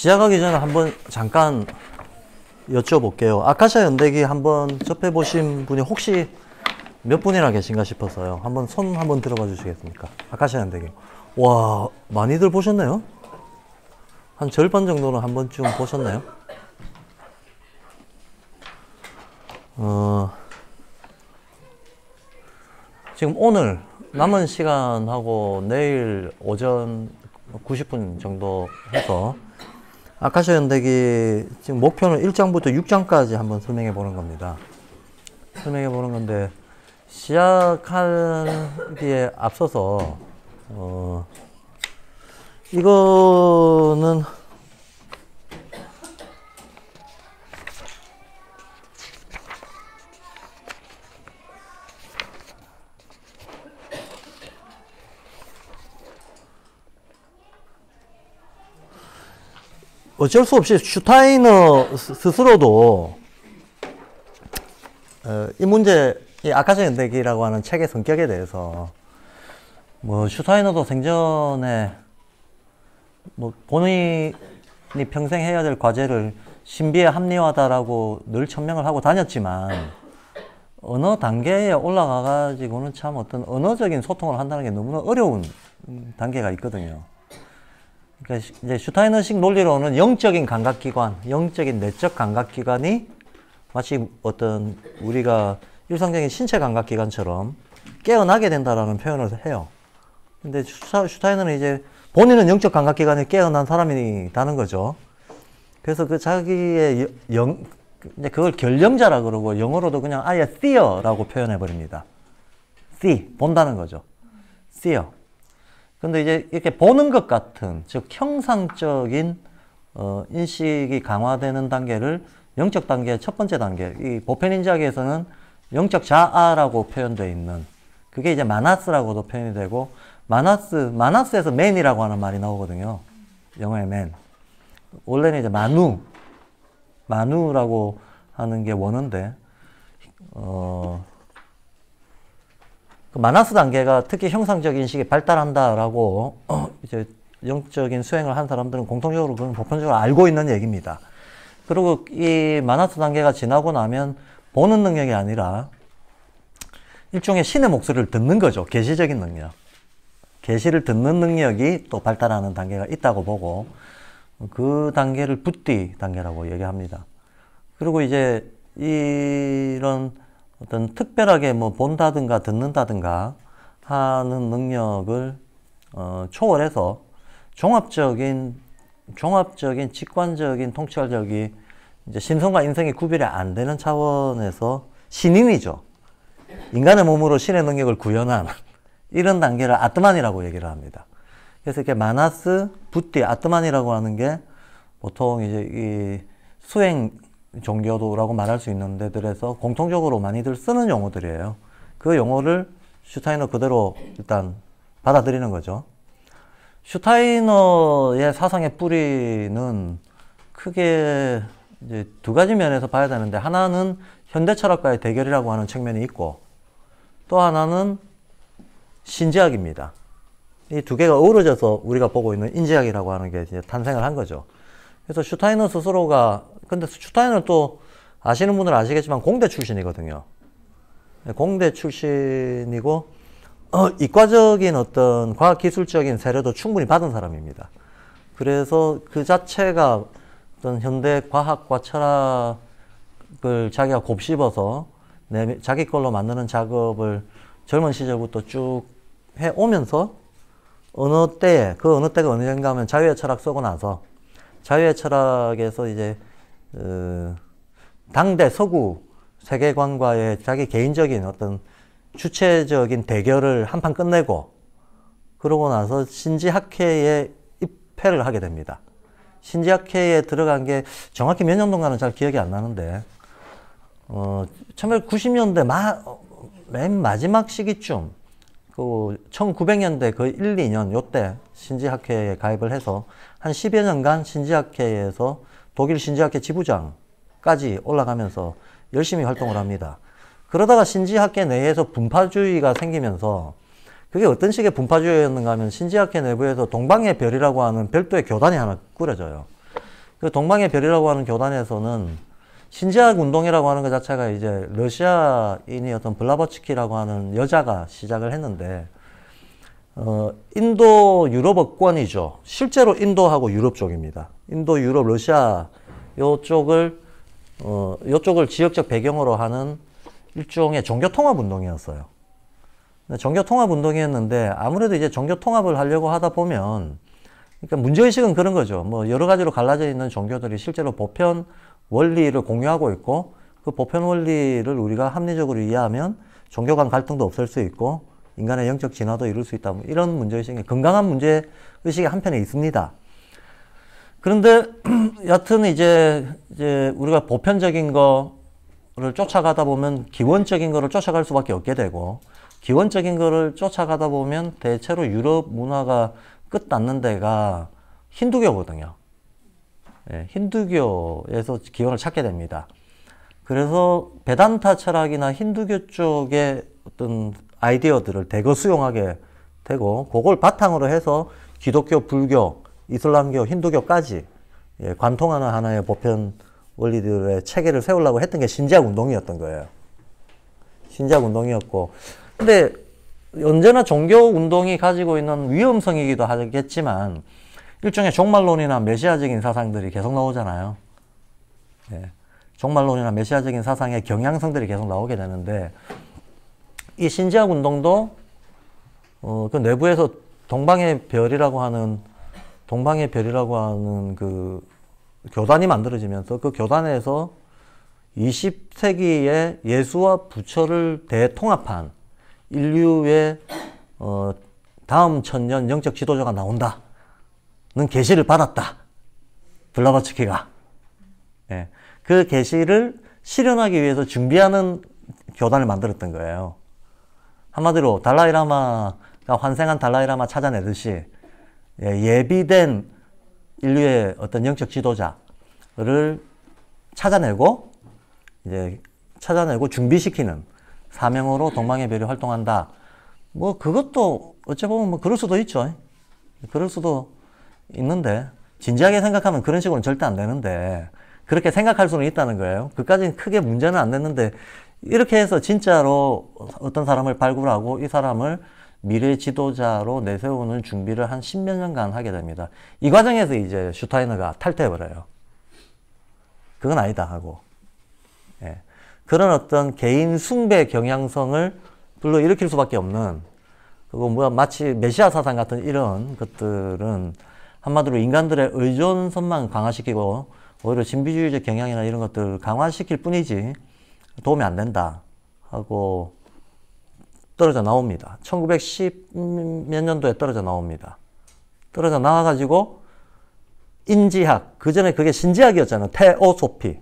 시작하기 전에 한번 잠깐 여쭤볼게요. 아카시아 연대기 한번 접해보신 분이 혹시 몇 분이나 계신가 싶어서요. 한번 손 한번 들어봐 주시겠습니까? 아카시아 연대기. 와, 많이들 보셨네요? 한 절반 정도는 한 번쯤 보셨나요? 지금 오늘 남은 시간하고 내일 오전 90분 정도 해서 아카시아 연대기 지금 목표는 1장부터 6장까지 한번 설명해 보는 겁니다. 설명해 보는 건데 시작하기에 앞서서 이거는 어쩔 수 없이 슈타이너 스스로도 이 문제, 이 아카시아 연대기라고 하는 책의 성격에 대해서 뭐 슈타이너도 생전에 뭐 본인이 평생 해야 될 과제를 신비에 합리화다라고 늘 천명을 하고 다녔지만 어느 단계에 올라가 가지고는 참 어떤 언어적인 소통을 한다는 게 너무나 어려운 단계가 있거든요. 그러니까 이제 슈타이너식 논리로는 영적인 감각기관, 영적인 내적 감각기관이 마치 어떤 우리가 일상적인 신체 감각기관처럼 깨어나게 된다라는 표현을 해요. 근데 슈타이너는 이제 본인은 영적 감각기관이 깨어난 사람이라는 거죠. 그래서 그 자기의 그걸 결영자라 그러고 영어로도 그냥 아예 see라고 표현해 버립니다. see, 본다는 거죠. seer. 근데 이제 이렇게 보는 것 같은, 즉 형상적인 인식이 강화되는 단계를 영적 단계의 첫 번째 단계, 이 보편인지학에서는 영적 자아라고 표현되어 있는, 그게 이제 마나스라고도 표현이 되고, 마나스에서 man이라고 하는 말이 나오거든요. 영어의 man. 원래는 이제 마누라고 하는 게 원어인데, 그 마나스 단계가 특히 형상적 인식이 발달한다라고 이제 영적인 수행을 한 사람들은 공통적으로 그건 보편적으로 알고 있는 얘기입니다. 그리고 이 마나스 단계가 지나고 나면 보는 능력이 아니라 일종의 신의 목소리를 듣는 거죠. 계시적인 능력. 계시를 듣는 능력이 또 발달하는 단계가 있다고 보고 그 단계를 붓디 단계라고 얘기합니다. 그리고 이제 이런 어떤 특별하게 뭐 본다든가 듣는다든가 하는 능력을 초월해서 종합적인 직관적인 통찰력이 이제 신성과 인성이 구별이 안 되는 차원에서 신인이죠. 인간의 몸으로 신의 능력을 구현한 이런 단계를 아트만이라고 얘기를 합니다. 그래서 이렇게 마나스, 붓디, 아트만이라고 하는 게 보통 이제 이 수행 종교도라고 말할 수 있는 데들에서 공통적으로 많이들 쓰는 용어들이에요. 그 용어를 슈타이너 그대로 일단 받아들이는 거죠. 슈타이너의 사상의 뿌리는 크게 이제 두 가지 면에서 봐야 되는데, 하나는 현대 철학과의 대결이라고 하는 측면이 있고, 또 하나는 신지학입니다. 이 두 개가 어우러져서 우리가 보고 있는 인지학이라고 하는 게 이제 탄생을 한 거죠. 그래서 슈타이너 스스로가, 근데 슈타이너는 또 아시는 분들은 아시겠지만 공대 출신이거든요. 공대 출신이고 이과적인 어떤 과학기술적인 세례도 충분히 받은 사람입니다. 그래서 그 자체가 어떤 현대 과학과 철학을 자기가 곱씹어서 자기 걸로 만드는 작업을 젊은 시절부터 쭉 해오면서 어느 때가 어느인가 하면 자유의 철학 쓰고 나서 자유의 철학에서 이제 당대 서구 세계관과의 자기 개인적인 어떤 주체적인 대결을 한판 끝내고, 그러고 나서 신지학회에 입회를 하게 됩니다. 신지학회에 들어간 게 정확히 몇 년도인가는 잘 기억이 안 나는데 1990년대 맨 마지막 시기쯤, 그 1900년대 거의 1, 2년 요때 신지학회에 가입을 해서 한 10여 년간 신지학회에서 독일 신지학회 지부장까지 올라가면서 열심히 활동을 합니다. 그러다가 신지학회 내에서 분파주의가 생기면서, 그게 어떤 식의 분파주의였는가 하면 신지학회 내부에서 동방의 별이라고 하는 별도의 교단이 하나 꾸려져요. 그 동방의 별이라고 하는 교단에서는 신제학 운동이라고 하는 것 자체가 이제 러시아인이었던 블라버츠키라고 하는 여자가 시작을 했는데, 인도 유럽어권이죠. 실제로 인도하고 유럽 쪽입니다. 인도, 유럽, 러시아 요쪽을 지역적 배경으로 하는 일종의 종교통합 운동이었어요. 종교통합 운동이었는데 아무래도 이제 종교통합을 하려고 하다 보면, 그러니까 문제의식은 그런 거죠. 뭐 여러 가지로 갈라져 있는 종교들이 실제로 보편 원리를 공유하고 있고, 그 보편 원리를 우리가 합리적으로 이해하면 종교 간 갈등도 없앨 수 있고 인간의 영적 진화도 이룰 수 있다. 뭐 이런 문제의식이, 건강한 문제의식이 한편에 있습니다. 그런데 여하튼 이제 우리가 보편적인 거를 쫓아가다 보면 기원적인 거를 쫓아갈 수밖에 없게 되고, 기원적인 거를 쫓아가다 보면 대체로 유럽 문화가 끝닿는 데가 힌두교거든요. 예, 힌두교에서 기원을 찾게 됩니다. 그래서 베단타 철학이나 힌두교 쪽의 어떤 아이디어들을 대거 수용하게 되고, 그걸 바탕으로 해서 기독교, 불교, 이슬람교, 힌두교까지 관통하는 하나의 보편 원리들의 체계를 세우려고 했던 게 신제학 운동이었던 거예요. 신제학 운동이었고, 근데 언제나 종교 운동이 가지고 있는 위험성이기도 하겠지만 일종의 종말론이나 메시아적인 사상들이 계속 나오잖아요. 예. 종말론이나 메시아적인 사상의 경향성들이 계속 나오게 되는데, 이 신제학 운동도 그 내부에서 동방의 별이라고 하는 그 교단이 만들어지면서, 그 교단에서 20세기에 예수와 부처를 대통합한 인류의 다음 천년 영적 지도자가 나온다는 계시를 받았다. 블라바츠키가. 예. 그 계시를 실현하기 위해서 준비하는 교단을 만들었던 거예요. 한마디로 달라이라마가 환생한 달라이라마 찾아내듯이 예비된 인류의 어떤 영적 지도자를 찾아내고 준비시키는 사명으로 동방의 별이 활동한다. 뭐 그것도 어찌 보면 뭐 그럴 수도 있죠. 그럴 수도 있는데, 진지하게 생각하면 그런 식으로는 절대 안 되는데, 그렇게 생각할 수는 있다는 거예요. 그까지는 크게 문제는 안 됐는데, 이렇게 해서 진짜로 어떤 사람을 발굴하고 이 사람을 미래 지도자로 내세우는 준비를 한 10몇 년간 하게 됩니다. 이 과정에서 이제 슈타이너가 탈퇴해버려요. 그건 아니다 하고. 예. 그런 어떤 개인 숭배 경향성을 불러일으킬 수밖에 없는, 그리고 마치 메시아 사상 같은 이런 것들은 한마디로 인간들의 의존성만 강화시키고 오히려 신비주의적 경향이나 이런 것들을 강화시킬 뿐이지 도움이 안 된다 하고 떨어져 나옵니다. 1910 몇 년도에 떨어져 나옵니다. 떨어져 나와가지고 인지학, 그 전에 그게 신지학이었잖아요. 테오소피.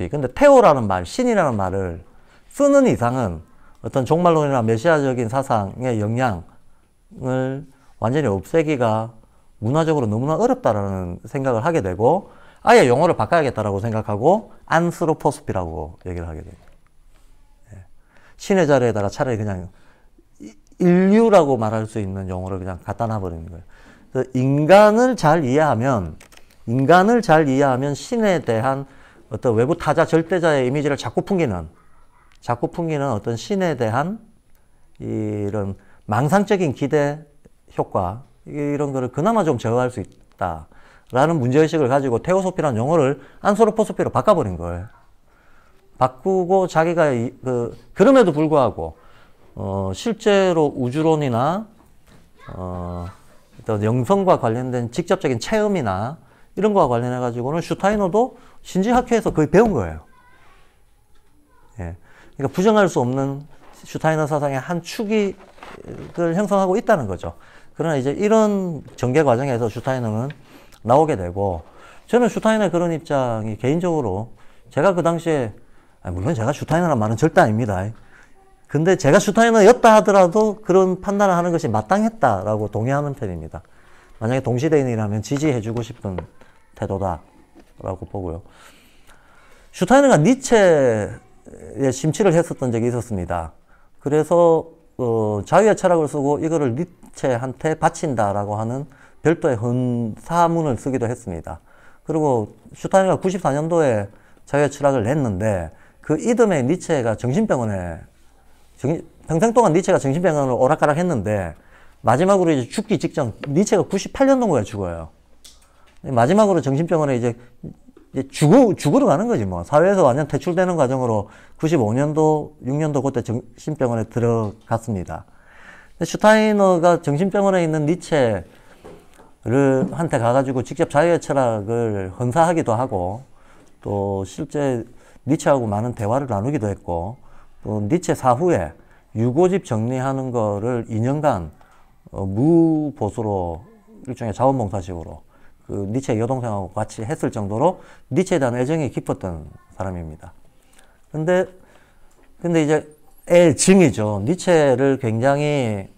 근데 테오라는 말, 신이라는 말을 쓰는 이상은 어떤 종말론이나 메시아적인 사상의 영향을 완전히 없애기가 문화적으로 너무나 어렵다라는 생각을 하게 되고, 아예 용어를 바꿔야겠다라고 생각하고 안스로포스피라고 얘기를 하게 됩니다. 신의 자리에다가 차라리 그냥 인류라고 말할 수 있는 용어를 그냥 갖다 놔버리는 거예요. 그래서 인간을 잘 이해하면 신에 대한 어떤 외부 타자 절대자의 이미지를 자꾸 풍기는 어떤 신에 대한 이런 망상적인 기대 효과, 이런 거를 그나마 좀 제어할 수 있다라는 문제의식을 가지고 테오소피라는 용어를 안스로포소피로 바꿔버린 거예요. 바꾸고 자기가 그럼에도 불구하고 실제로 우주론이나 어떤 영성과 관련된 직접적인 체험이나 이런 거와 관련해 가지고는 슈타이너도 신지학회에서 거의 배운 거예요. 예. 그러니까 부정할 수 없는 슈타이너 사상의 한 축을 형성하고 있다는 거죠. 그러나 이제 이런 전개 과정에서 슈타이너는 나오게 되고, 저는 슈타이너의 그런 입장이 개인적으로, 제가 그 당시에, 물론 제가 슈타이너란 말은 절대 아닙니다. 근데 제가 슈타이너였다 하더라도 그런 판단을 하는 것이 마땅했다라고 동의하는 편입니다. 만약에 동시대인이라면 지지해주고 싶은 태도다라고 보고요. 슈타이너가 니체에 심취를 했었던 적이 있었습니다. 그래서 자유의 철학을 쓰고 이거를 니체한테 바친다라고 하는 별도의 헌사문을 쓰기도 했습니다. 그리고 슈타이너가 94년도에 자기의 철학을 냈는데 그 이듬해 니체가 정신병원에 평생 동안 니체가 정신병원을 오락가락 했는데 마지막으로 이제 죽기 직전 니체가 98년도에 죽어요. 마지막으로 정신병원에 이제 죽으러 가는 거지 뭐. 사회에서 완전 퇴출되는 과정으로 95년도, 6년도 그때 정신병원에 들어갔습니다. 슈타이너가 정신병원에 있는 니체를 한테 가가지고 직접 자유의 철학을 헌사하기도 하고 또 실제 니체하고 많은 대화를 나누기도 했고 또 니체 사후에 유고집 정리하는 거를 2년간 무보수로 일종의 자원봉사식으로 그 니체 여동생하고 같이 했을 정도로 니체에 대한 애정이 깊었던 사람입니다. 근데 이제 애증이죠. 니체를 굉장히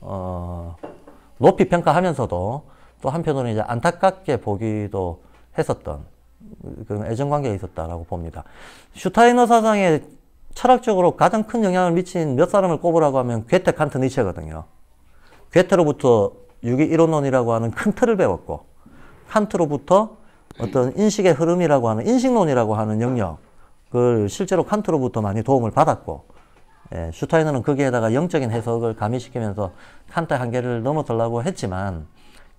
높이 평가하면서도 또 한편으로는 이제 안타깝게 보기도 했었던 그런 애정관계가 있었다라고 봅니다. 슈타이너 사상에 철학적으로 가장 큰 영향을 미친 몇 사람을 꼽으라고 하면 괴테, 칸트, 니체거든요. 괴테로부터 유기 이론론이라고 하는 큰 틀을 배웠고 칸트로부터 어떤 인식의 흐름이라고 하는 인식론이라고 하는 영역을 실제로 칸트로부터 많이 도움을 받았고 예, 슈타이너는 거기에다가 영적인 해석을 가미시키면서 칸트의 한계를 넘어서려고 했지만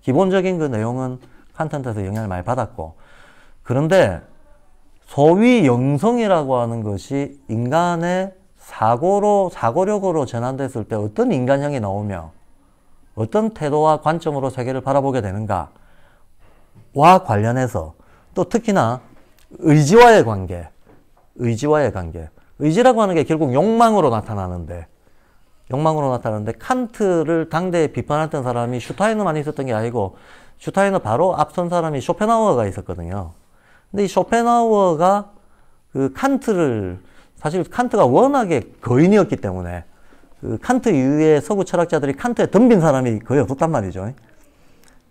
기본적인 그 내용은 칸트한테서 영향을 많이 받았고 그런데 소위 영성이라고 하는 것이 인간의 사고력으로 전환됐을 때 어떤 인간형이 나오며 어떤 태도와 관점으로 세계를 바라보게 되는가와 관련해서 또 특히나 의지와의 관계. 의지라고 하는 게 결국 욕망으로 나타나는데 칸트를 당대에 비판했던 사람이 슈타이너만 있었던 게 아니고 슈타이너 바로 앞선 사람이 쇼펜하우어가 있었거든요. 근데 이 쇼펜하우어가 그 사실 칸트가 워낙에 거인이었기 때문에 그 칸트 이후에 서구 철학자들이 칸트에 덤빈 사람이 거의 없었단 말이죠.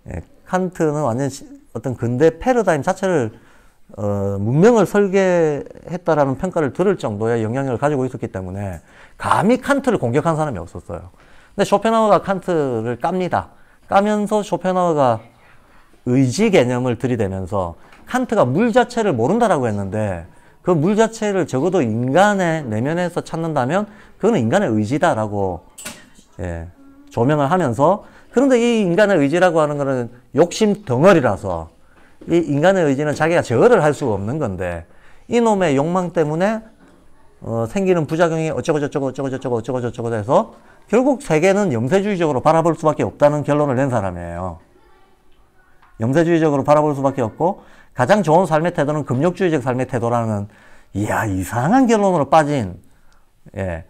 예, 칸트는 완전 어떤 근대 패러다임 자체를 문명을 설계했다라는 평가를 들을 정도의 영향력을 가지고 있었기 때문에 감히 칸트를 공격한 사람이 없었어요. 근데 쇼펜하우어가 칸트를 깝니다. 까면서 쇼펜하우어가 의지 개념을 들이대면서 칸트가 물 자체를 모른다라고 했는데 그 물 자체를 적어도 인간의 내면에서 찾는다면 그거는 인간의 의지다라고 예, 조명을 하면서 그런데 이 인간의 의지라고 하는 거는 욕심 덩어리라서 이 인간의 의지는 자기가 제어를 할 수가 없는 건데 이놈의 욕망 때문에 생기는 부작용이 어쩌고 해서 결국 세계는 염세주의적으로 바라볼 수밖에 없다는 결론을 낸 사람이에요. 염세주의적으로 바라볼 수밖에 없고 가장 좋은 삶의 태도는 금욕주의적 삶의 태도라는 이야 이상한 결론으로 빠진 예,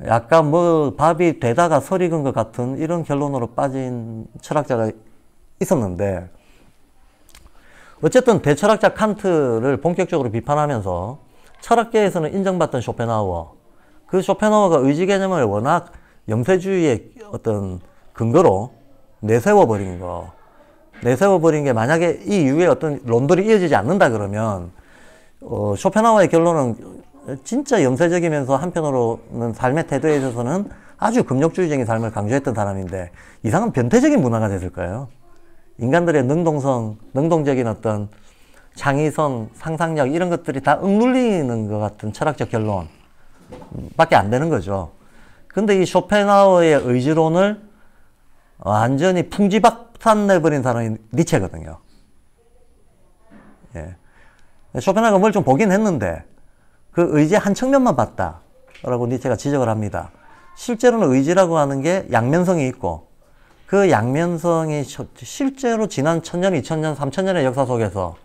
약간 뭐 밥이 되다가 설이 익은 것 같은 이런 결론으로 빠진 철학자가 있었는데 어쨌든 대철학자 칸트를 본격적으로 비판하면서 철학계에서는 인정받던 쇼펜하우어 그 쇼펜하우어가 의지 개념을 워낙 염세주의의 어떤 근거로 내세워버린 게 만약에 이 이후에 어떤 론들이 이어지지 않는다 그러면 쇼펜하우어의 결론은 진짜 염세적이면서 한편으로는 삶의 태도에 있어서는 아주 금욕주의적인 삶을 강조했던 사람인데 이상한 변태적인 문화가 됐을까요? 인간들의 능동적인 어떤 창의성, 상상력 이런 것들이 다 억눌리는 것 같은 철학적 결론 밖에 안 되는 거죠. 근데 이 쇼펜하우어의 의지론을 완전히 풍지박산 내버린 사람이 니체거든요. 예. 쇼펜하우어가 뭘 좀 보긴 했는데 그 의지의 한 측면만 봤다라고 니체가 지적을 합니다. 실제로는 의지라고 하는 게 양면성이 있고 그 양면성이 실제로 지난 1000년, 2000년, 3000년의 역사 속에서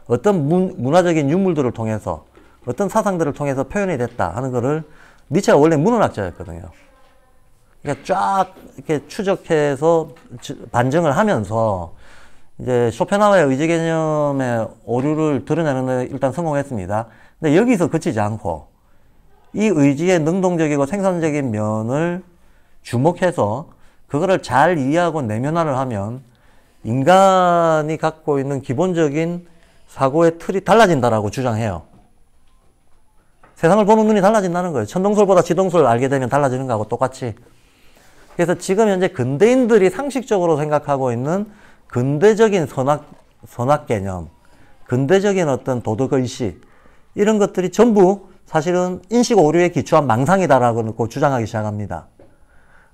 어떤 문화적인 유물들을 통해서 어떤 사상들을 통해서 표현이 됐다 하는 거를 니체가 원래 문헌학자였거든요. 그러니까 쫙 이렇게 추적해서 반증을 하면서 이제 쇼펜하우어의 의지 개념의 오류를 드러내는 데 일단 성공했습니다. 근데 여기서 그치지 않고 이 의지의 능동적이고 생산적인 면을 주목해서 그거를 잘 이해하고 내면화를 하면 인간이 갖고 있는 기본적인 사고의 틀이 달라진다라고 주장해요. 세상을 보는 눈이 달라진다는 거예요. 천동설보다 지동설 알게 되면 달라지는 거하고 똑같이. 그래서 지금 현재 근대인들이 상식적으로 생각하고 있는 근대적인 선악 개념, 근대적인 어떤 도덕의식, 이런 것들이 전부 사실은 인식 오류에 기초한 망상이다라고 주장하기 시작합니다.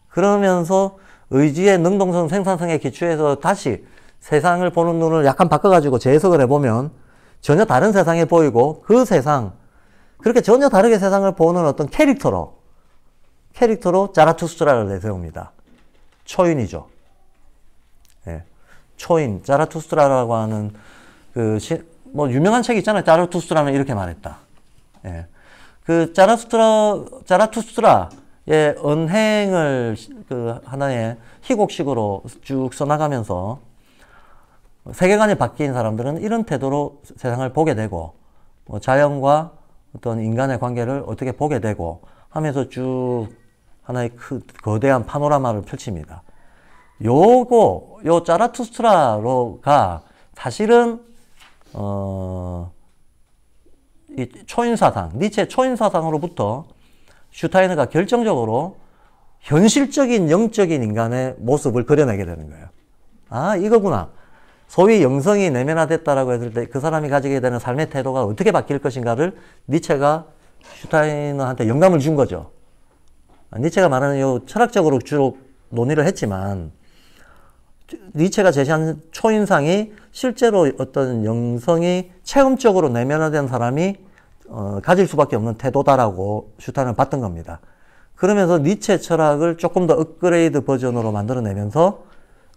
그러면서 의지의 능동성, 생산성에 기초해서 다시 세상을 보는 눈을 약간 바꿔가지고 재해석을 해보면 전혀 다른 세상에 보이고, 그 세상, 그렇게 전혀 다르게 세상을 보는 어떤 캐릭터로 자라투스트라를 내세웁니다. 초인이죠. 예. 초인, 자라투스트라라고 하는 뭐 유명한 책 있잖아요. 자라투스트라는 이렇게 말했다. 예. 그 자라투스트라의 언행을 하나의 희곡식으로 쭉 써나가면서 세계관이 바뀐 사람들은 이런 태도로 세상을 보게 되고, 뭐 자연과 어떤 인간의 관계를 어떻게 보게 되고 하면서 쭉 하나의 거대한 파노라마를 펼칩니다. 요 자라투스트라가 사실은 이 초인사상, 니체의 초인사상으로부터 슈타이너가 결정적으로 현실적인 영적인 인간의 모습을 그려내게 되는 거예요. 아, 이거구나. 소위 영성이 내면화됐다라고 했을 때 그 사람이 가지게 되는 삶의 태도가 어떻게 바뀔 것인가를 니체가 슈타이너한테 영감을 준 거죠. 니체가 말하는 요 철학적으로 주로 논의를 했지만, 니체가 제시한 초인상이 실제로 어떤 영성이 체험적으로 내면화된 사람이 가질 수밖에 없는 태도다라고 슈타이너는 봤던 겁니다. 그러면서 니체 철학을 조금 더 업그레이드 버전으로 만들어내면서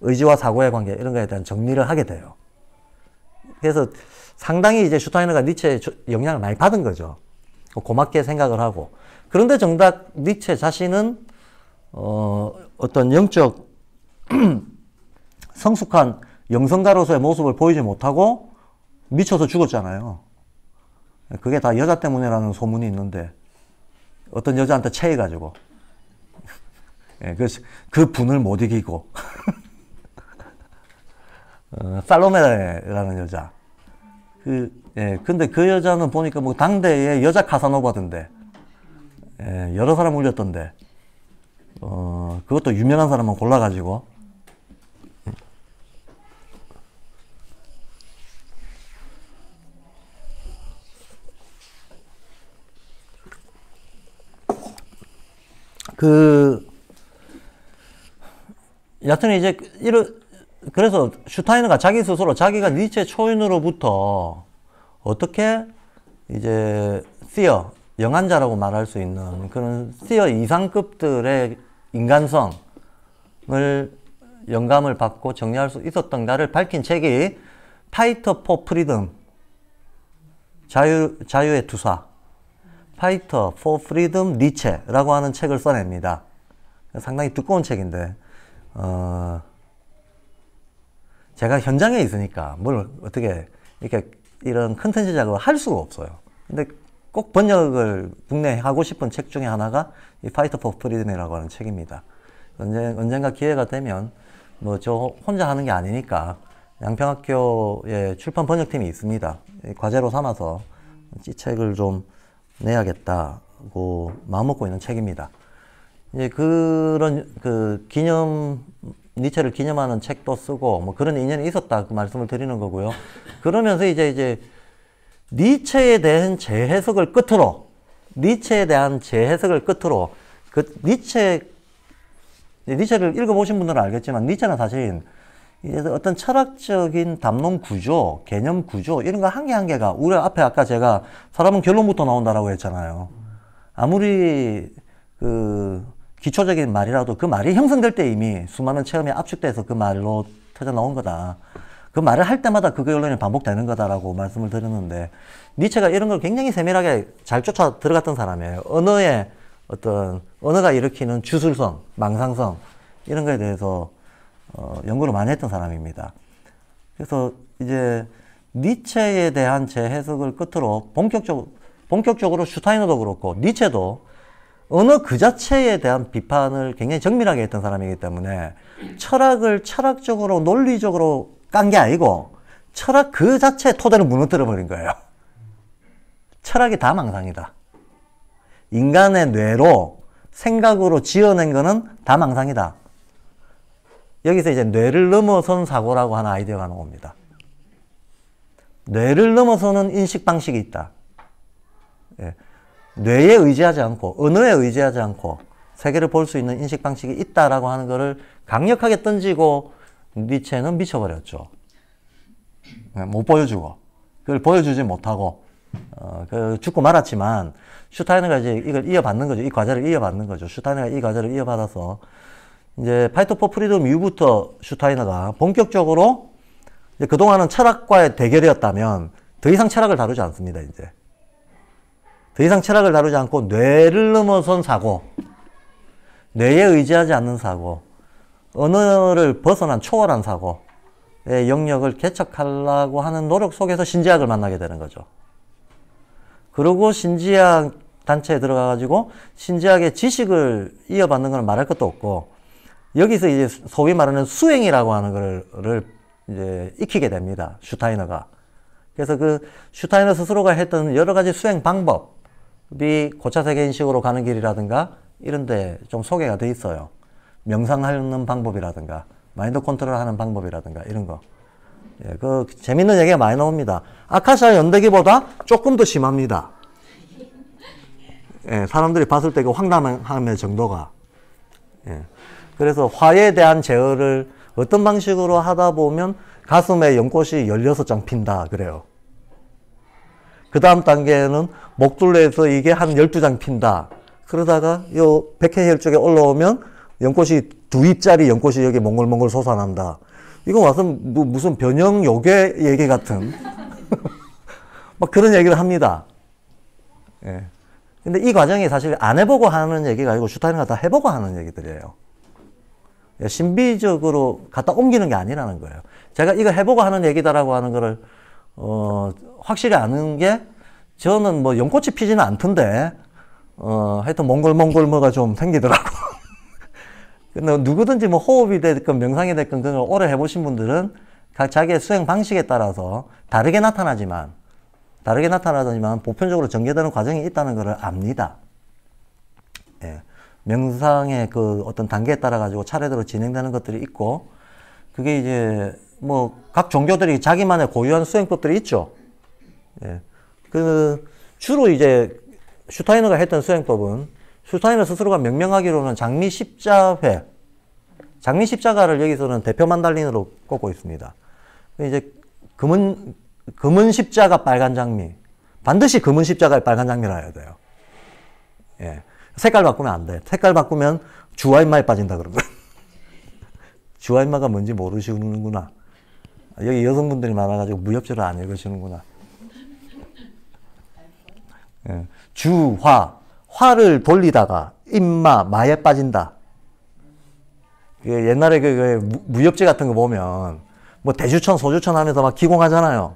의지와 사고의 관계, 이런 거에 대한 정리를 하게 돼요. 그래서 상당히 이제 슈타이너가 니체의 영향을 많이 받은 거죠. 고맙게 생각을 하고. 그런데 정작 니체 자신은 어떤 영적 성숙한 영성가로서의 모습을 보이지 못하고 미쳐서 죽었잖아요. 그게 다 여자 때문이라는 소문이 있는데, 어떤 여자한테 체해가지고 그 분을 못 이기고 살로메라는 여자. 근데 그 여자는 보니까 뭐 당대의 여자 카사노바던데, 여러 사람 울렸던데, 그것도 유명한 사람만 골라가지고. 여하튼 이제, 그래서 슈타이너가 자기 스스로 자기가 니체 초인으로부터 어떻게 이제 시어, 영한자라고 말할 수 있는 그런 시어 이상급들의 인간성을 영감을 받고 정리할 수 있었던가를 밝힌 책이 파이터 포 프리덤, 자유의 투사, 파이터 포 프리덤 니체라고 하는 책을 써냅니다. 상당히 두꺼운 책인데, 제가 현장에 있으니까 뭘 어떻게 이렇게 이런 컨텐츠 작업을 할 수가 없어요. 근데 꼭 번역을 국내에 하고 싶은 책 중에 하나가 이 파이터 포 프리덤이라고 하는 책입니다. 언젠가 기회가 되면, 뭐 저 혼자 하는 게 아니니까 양평학교에 출판 번역팀이 있습니다. 과제로 삼아서 이 책을 좀 내야겠다고 마음먹고 있는 책입니다. 이제 그런 니체를 기념하는 책도 쓰고 뭐 그런 인연이 있었다, 그 말씀을 드리는 거고요. 그러면서 이제 니체에 대한 재해석을 끝으로 그 니체를 읽어보신 분들은 알겠지만, 니체는 사실 이제 어떤 철학적인 담론 구조, 개념 구조, 이런 거 한 개 한 개가, 우리 앞에 아까 제가 사람은 결론부터 나온다라고 했잖아요. 아무리 기초적인 말이라도 그 말이 형성될 때 이미 수많은 체험이 압축돼서 그 말로 터져 나온 거다. 그 말을 할 때마다 그 결론이 반복되는 거다라고 말씀을 드렸는데, 니체가 이런 걸 굉장히 세밀하게 잘 쫓아 들어갔던 사람이에요. 언어가 일으키는 주술성, 망상성, 이런 거에 대해서 연구를 많이 했던 사람입니다. 그래서 이제 니체에 대한 제 해석을 끝으로 본격적으로 슈타이너도 그렇고 니체도 언어 그 자체에 대한 비판을 굉장히 정밀하게 했던 사람이기 때문에, 철학을 철학적으로 논리적으로 깐 게 아니고 철학 그 자체의 토대를 무너뜨려 버린 거예요. 철학이 다 망상이다. 인간의 뇌로 생각으로 지어낸 거는 다 망상이다. 여기서 이제 뇌를 넘어선 사고라고 하는 아이디어가 나옵니다. 뇌를 넘어서는 인식 방식이 있다. 예. 뇌에 의지하지 않고, 언어에 의지하지 않고, 세계를 볼 수 있는 인식 방식이 있다라고 하는 것을 강력하게 던지고, 니체는 미쳐버렸죠. 예, 못 보여주고, 그걸 보여주지 못하고, 죽고 말았지만, 슈타이너가 이제 이걸 이어받는 거죠. 이 과제를 이어받는 거죠. 슈타이너가 이 과제를 이어받아서, 이제 파이트 포 프리덤 이후부터 슈타이너가 본격적으로 이제 그동안은 철학과의 대결이었다면 더 이상 철학을 다루지 않습니다. 이제 더 이상 철학을 다루지 않고 뇌를 넘어선 사고, 뇌에 의지하지 않는 사고, 언어를 벗어난 초월한 사고의 영역을 개척하려고 하는 노력 속에서 신지학을 만나게 되는 거죠. 그리고 신지학 단체에 들어가가지고 신지학의 지식을 이어받는 건 말할 것도 없고, 여기서 이제 소위 말하는 수행이라고 하는 거를 이제 익히게 됩니다. 슈타이너가. 그래서 그 슈타이너 스스로가 했던 여러 가지 수행 방법이 고차 세계인식으로 가는 길이라든가 이런 데 좀 소개가 돼 있어요. 명상하는 방법이라든가 마인드 컨트롤하는 방법이라든가 이런 거. 예, 그 재밌는 얘기가 많이 나옵니다. 아카샤 연대기보다 조금 더 심합니다. 예, 사람들이 봤을 때 그 황당함의 정도가. 예. 그래서 화에 대한 제어를 어떤 방식으로 하다 보면 가슴에 연꽃이 16장 핀다 그래요. 그 다음 단계는 목둘레에서 이게 한 12장 핀다. 그러다가 요 백회혈 쪽에 올라오면 연꽃이 2입짜리 연꽃이 여기 몽글몽글 솟아난다. 이거 와서 무슨 변형 요괴 얘기 같은 막 그런 얘기를 합니다. 예. 근데 이 과정이 사실 안 해보고 하는 얘기가 아니고 슈타이너가 다 해보고 하는 얘기들이에요. 신비적으로 갖다 옮기는 게 아니라는 거예요. 제가 이거 해보고 하는 얘기다라고 하는 거를, 확실히 아는 게, 저는 뭐 연꽃이 피지는 않던데, 하여튼 몽글몽글 뭐가 좀 생기더라고. 근데 누구든지 뭐 호흡이 됐건 명상이 됐건 그걸 오래 해보신 분들은 각 자기의 수행 방식에 따라서 다르게 나타나지만 보편적으로 전개되는 과정이 있다는 것을 압니다. 예. 명상의 그 어떤 단계에 따라 가지고 차례대로 진행되는 것들이 있고, 그게 이제 뭐 각 종교들이 자기만의 고유한 수행법들이 있죠. 예. 그 주로 이제 슈타이너가 했던 수행법은 슈타이너 스스로가 명명하기로는 장미 십자가를 여기서는 대표 만달린으로 꼽고 있습니다. 이제 금은 십자가 빨간 장미, 반드시 금은 십자가에 빨간 장미라 해야 돼요. 예. 색깔 바꾸면 안 돼. 색깔 바꾸면 주와인마에 빠진다 그러거든. 주와인마가 뭔지 모르시는구나. 여기 여성분들이 많아가지고 무협지를 안 읽으시는구나. 예. 화를 돌리다가 마에 빠진다. 옛날에 무협지 같은 거 보면 뭐 대주천, 소주천 하면서 막 기공하잖아요.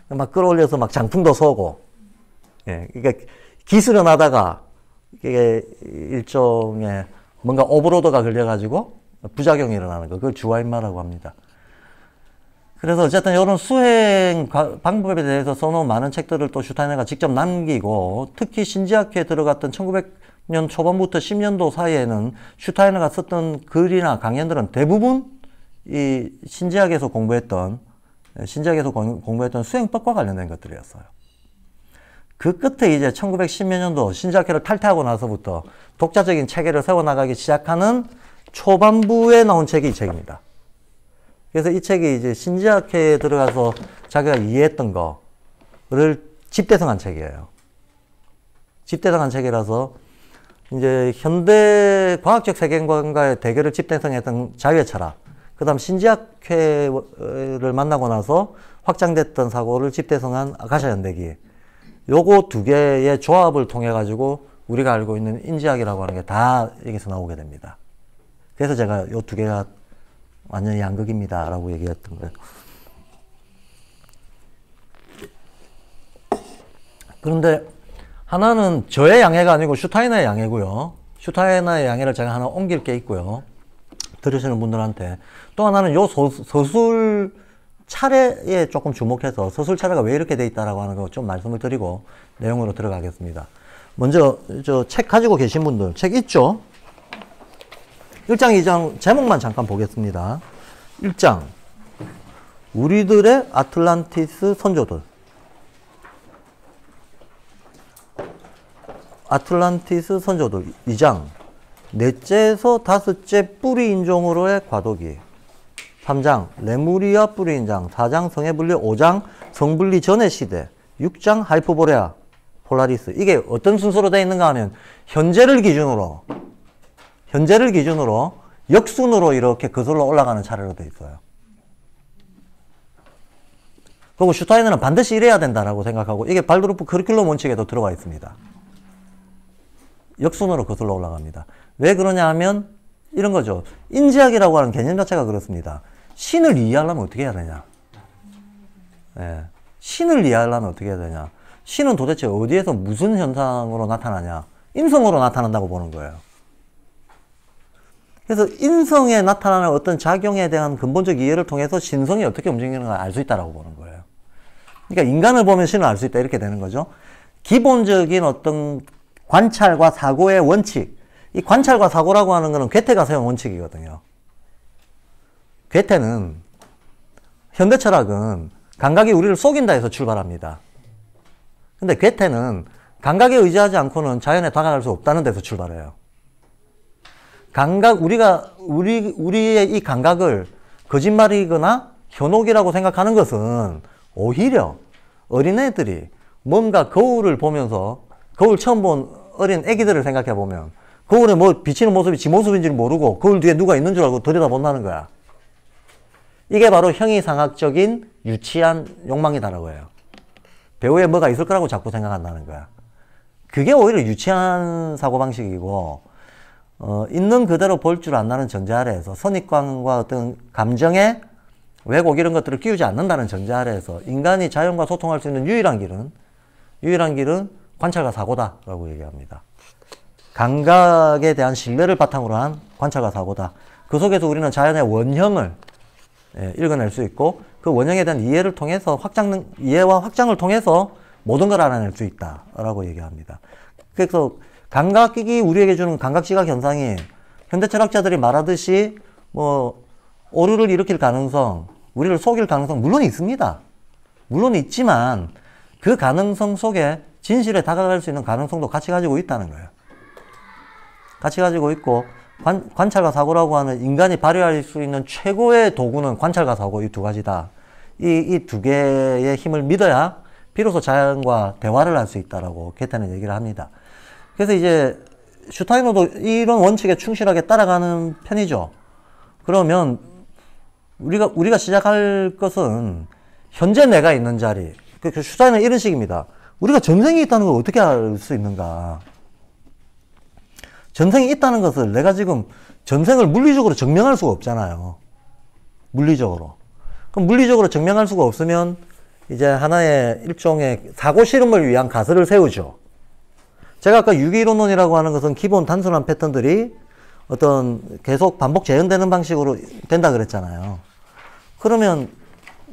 막 끌어올려서 막 장풍도 쏘고. 예. 그러니까 기스려나다가 이게 일종의 뭔가 오버로드가 걸려가지고 부작용이 일어나는 거. 그걸 주와인마라고 합니다. 그래서 어쨌든 이런 수행 방법에 대해서 써놓은 많은 책들을 또 슈타이너가 직접 남기고, 특히 신지학회에 들어갔던 1900년 초반부터 10년도 사이에는 슈타이너가 썼던 글이나 강연들은 대부분 이 신지학에서 공부했던 수행법과 관련된 것들이었어요. 그 끝에 이제 1910몇 년도 신지학회를 탈퇴하고 나서부터 독자적인 체계를 세워나가기 시작하는 초반부에 나온 책이 이 책입니다. 그래서 이 책이 이제 신지학회에 들어가서 자기가 이해했던 거를 집대성한 책이에요. 집대성한 책이라서 이제 현대 과학적 세계관과의 대결을 집대성했던 자유의 철학, 그 다음 신지학회를 만나고 나서 확장됐던 사고를 집대성한 아카샤 연대기, 요거 두 개의 조합을 통해 가지고 우리가 알고 있는 인지학이라고 하는 게 다 여기서 나오게 됩니다. 그래서 제가 요 두 개가 완전히 양극입니다 라고 얘기했던 거예요. 그런데 하나는 저의 양해가 아니고 슈타이너의 양해고요. 슈타이너의 양해를 제가 하나 옮길 게 있고요. 들으시는 분들한테. 또 하나는 요 서술 차례에 조금 주목해서 서술 차례가 왜 이렇게 돼 있다라고 하는 거 좀 말씀을 드리고 내용으로 들어가겠습니다. 먼저 저 책 가지고 계신 분들 책 있죠? 1장, 2장 제목만 잠깐 보겠습니다. 1장 우리들의 아틀란티스 선조들. 아틀란티스 선조들. 2장 넷째에서 다섯째 뿌리 인종으로의 과도기. 3장 레무리아 뿌리 인장. 4장 성의 분리. 5장 성분리 전의 시대. 6장 하이퍼보레아 폴라리스. 이게 어떤 순서로 되어 있는가 하면 현재를 기준으로 역순으로 이렇게 거슬러 올라가는 차례로 되어 있어요. 그리고 슈타이너는 반드시 이래야 된다라고 생각하고 이게 발드루프 커리큘럼 원칙에도 들어가 있습니다. 역순으로 거슬러 올라갑니다. 왜 그러냐 하면 이런 거죠. 인지학이라고 하는 개념 자체가 그렇습니다. 신을 이해하려면 어떻게 해야 되냐? 예. 신을 이해하려면 어떻게 해야 되냐? 신은 도대체 어디에서 무슨 현상으로 나타나냐? 인성으로 나타난다고 보는 거예요. 그래서 인성에 나타나는 어떤 작용에 대한 근본적 이해를 통해서 신성이 어떻게 움직이는가 알 수 있다고 보는 거예요. 그러니까 인간을 보면 신을 알 수 있다 이렇게 되는 거죠. 기본적인 어떤 관찰과 사고의 원칙. 이 관찰과 사고라고 하는 것은 괴테가 세운 원칙이거든요. 괴테는 현대 철학은 감각이 우리를 속인다 해서 출발합니다. 근데 괴테는 감각에 의지하지 않고는 자연에 다가갈 수 없다는 데서 출발해요. 우리의 이 감각을 거짓말이거나 현혹이라고 생각하는 것은 오히려 어린애들이 뭔가 거울을 보면서 거울 처음 본 어린 애기들을 생각해 보면 거울에 뭐 비치는 모습이 지 모습인지를 모르고 거울 뒤에 누가 있는 줄 알고 들여다본다는 거야. 이게 바로 형이상학적인 유치한 욕망이다라고 해요. 배우에 뭐가 있을 거라고 자꾸 생각한다는 거야. 그게 오히려 유치한 사고방식이고 있는 그대로 볼 줄 안다는 전제 아래에서 선입관과 어떤 감정의 왜곡 이런 것들을 끼우지 않는다는 전제 아래에서 인간이 자연과 소통할 수 있는 유일한 길은 관찰과 사고다라고 얘기합니다. 감각에 대한 신뢰를 바탕으로 한 관찰과 사고다. 그 속에서 우리는 자연의 원형을 읽어낼 수 있고 그 원형에 대한 이해를 통해서 이해와 확장을 통해서 모든 걸 알아낼 수 있다라고 얘기합니다. 그래서 감각이 우리에게 주는 감각지각 현상이 현대 철학자들이 말하듯이 뭐 오류를 일으킬 가능성, 우리를 속일 가능성 물론 있습니다. 물론 있지만 그 가능성 속에 진실에 다가갈 수 있는 가능성도 같이 가지고 있다는 거예요. 같이 가지고 있고 관찰과 사고라고 하는 인간이 발휘할 수 있는 최고의 도구는 관찰과 사고 이 두 가지다. 이 두 개의 힘을 믿어야 비로소 자연과 대화를 할 수 있다라고 괴테는 얘기를 합니다. 그래서 이제 슈타이너도 이런 원칙에 충실하게 따라가는 편이죠. 그러면 우리가 시작할 것은 현재 내가 있는 자리. 슈타이너는 이런 식입니다. 우리가 전생이 있다는 걸 어떻게 알 수 있는가? 전생이 있다는 것을 내가 지금 전생을 물리적으로 증명할 수가 없잖아요. 물리적으로. 그럼 물리적으로 증명할 수가 없으면 이제 하나의 일종의 사고 실험을 위한 가설을 세우죠. 제가 아까 유기이론론이라고 하는 것은 기본 단순한 패턴들이 어떤 계속 반복 재현되는 방식으로 된다 그랬잖아요. 그러면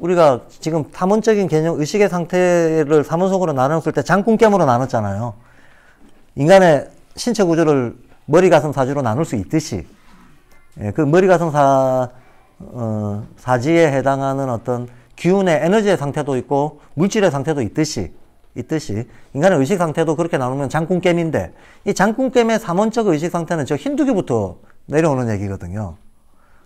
우리가 지금 탐원적인 개념, 의식의 상태를 사문속으로 나눴을 때 장군겜으로 나눴잖아요. 인간의 신체 구조를 머리, 가슴, 사지로 나눌 수 있듯이, 그 머리, 가슴, 사지에 해당하는 어떤 기운의 에너지의 상태도 있고, 물질의 상태도 있듯이, 인간의 의식 상태도 그렇게 나누면 장군겜인데, 이 장군겜의 삼원적 의식 상태는 저 힌두교부터 내려오는 얘기거든요.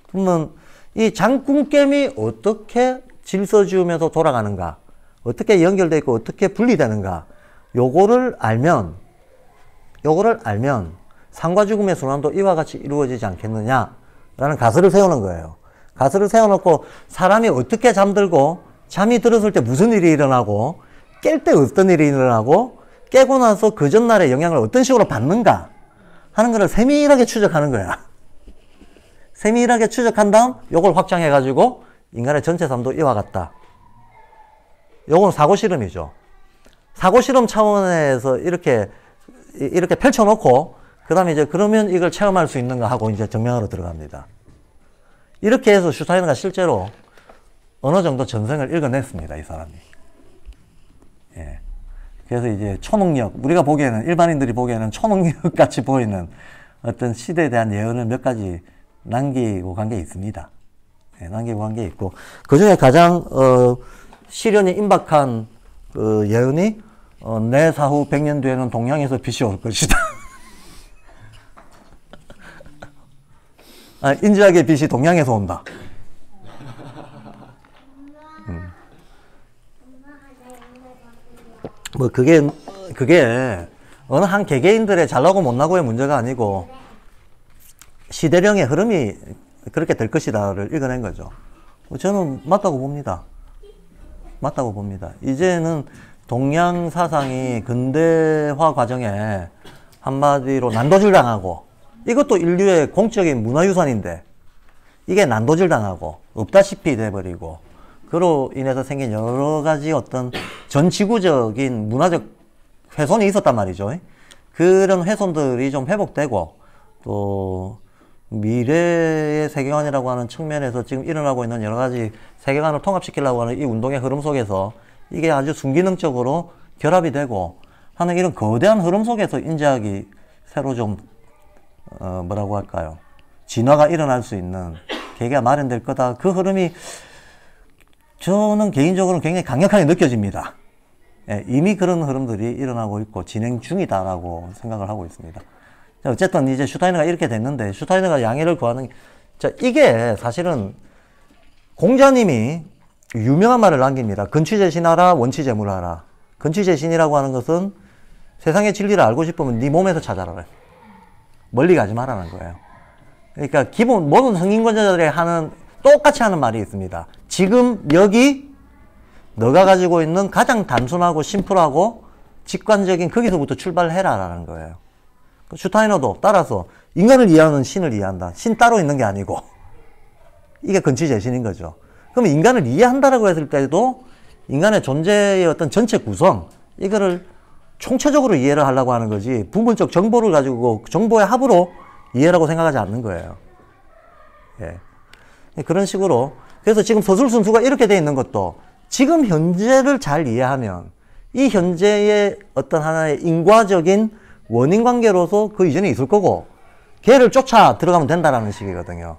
그러면 이 장군겜이 어떻게 질서 지으면서 돌아가는가, 어떻게 연결되어 있고, 어떻게 분리되는가, 요거를 알면, 삶과 죽음의 순환도 이와 같이 이루어지지 않겠느냐라는 가설을 세우는 거예요. 가설을 세워놓고 사람이 어떻게 잠들고 잠이 들었을 때 무슨 일이 일어나고 깰 때 어떤 일이 일어나고 깨고 나서 그 전날의 영향을 어떤 식으로 받는가 하는 것을 세밀하게 추적하는 거야. 세밀하게 추적한 다음 요걸 확장해가지고 인간의 전체 삶도 이와 같다. 요건 사고실험이죠. 사고실험 차원에서 이렇게 펼쳐놓고 그 다음에 이제 그러면 이걸 체험할 수 있는가 하고 이제 증명하러 들어갑니다. 이렇게 해서 슈타이너가 실제로 어느 정도 전생을 읽어냈습니다, 이 사람이. 예. 그래서 이제 초능력, 우리가 보기에는, 일반인들이 보기에는 초능력 같이 보이는 어떤 시대에 대한 예언을 몇 가지 남기고 간 게 있습니다. 예, 남기고 간 게 있고, 그 중에 가장, 시련이 임박한, 예언이, 내 사후 100년 뒤에는 동양에서 빛이 올 것이다. 아, 인지하게 빛이 동양에서 온다. 뭐, 그게, 어느 한 개개인들의 잘나고 못나고의 문제가 아니고, 시대령의 흐름이 그렇게 될 것이다를 읽어낸 거죠. 저는 맞다고 봅니다. 맞다고 봅니다. 이제는 동양 사상이 근대화 과정에 한마디로 난도질 당하고, 이것도 인류의 공적인 문화유산인데, 이게 난도질 당하고, 없다시피 돼버리고, 그로 인해서 생긴 여러 가지 어떤 전 지구적인 문화적 훼손이 있었단 말이죠. 그런 훼손들이 좀 회복되고, 또, 미래의 세계관이라고 하는 측면에서 지금 일어나고 있는 여러 가지 세계관을 통합시키려고 하는 이 운동의 흐름 속에서 이게 아주 순기능적으로 결합이 되고 하는 이런 거대한 흐름 속에서 인지학이 새로 좀, 뭐라고 할까요? 진화가 일어날 수 있는 계기가 마련될 거다. 그 흐름이 저는 개인적으로는 굉장히 강력하게 느껴집니다. 예, 이미 그런 흐름들이 일어나고 있고 진행 중이다라고 생각을 하고 있습니다. 어쨌든 이제 슈타이너가 이렇게 됐는데, 슈타이너가 양해를 구하는, 자, 이게 사실은 공자님이 유명한 말을 남깁니다. 근취재신하라, 원취재물하라. 근취재신이라고 하는 것은 세상의 진리를 알고 싶으면 네 몸에서 찾아라. 멀리 가지 말라는 거예요. 그러니까 기본, 모든 성인권자들이 하는, 똑같이 하는 말이 있습니다. 지금 여기 너가 가지고 있는 가장 단순하고 심플하고 직관적인 거기서부터 출발해라 라는 거예요. 슈타이너도 따라서 인간을 이해하는 신을 이해한다. 신 따로 있는 게 아니고. 이게 근취재신인 거죠. 그러면 인간을 이해한다라고 했을 때도 인간의 존재의 어떤 전체 구성, 이거를 총체적으로 이해를 하려고 하는 거지, 부분적 정보를 가지고 정보의 합으로 이해라고 생각하지 않는 거예요. 예. 그런 식으로. 그래서 지금 서술순수가 이렇게 돼 있는 것도 지금 현재를 잘 이해하면 이 현재의 어떤 하나의 인과적인 원인 관계로서 그 이전에 있을 거고, 걔를 쫓아 들어가면 된다라는 식이거든요.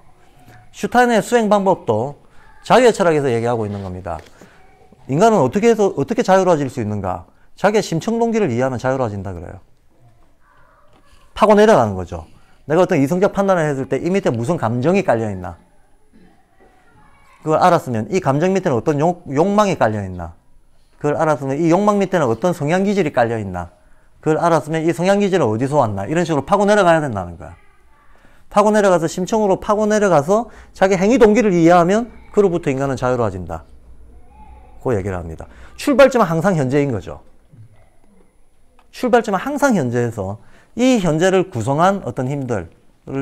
슈타이너의 수행 방법도 자유의 철학에서 얘기하고 있는 겁니다. 인간은 어떻게 해서, 어떻게 자유로워질 수 있는가? 자기의 심청 동기를 이해하면 자유로워진다 그래요. 파고 내려가는 거죠. 내가 어떤 이성적 판단을 했을 때 이 밑에 무슨 감정이 깔려있나? 그걸 알았으면 이 감정 밑에는 어떤 욕망이 깔려있나? 그걸 알았으면 이 욕망 밑에는 어떤 성향 기질이 깔려있나? 그걸 알았으면 이 성향 기질은 어디서 왔나? 이런 식으로 파고 내려가야 된다는 거야. 파고 내려가서 심층으로 파고 내려가서 자기 행위 동기를 이해하면 그로부터 인간은 자유로워진다. 그 얘기를 합니다. 출발점은 항상 현재인 거죠. 출발점은 항상 현재에서 이 현재를 구성한 어떤 힘들을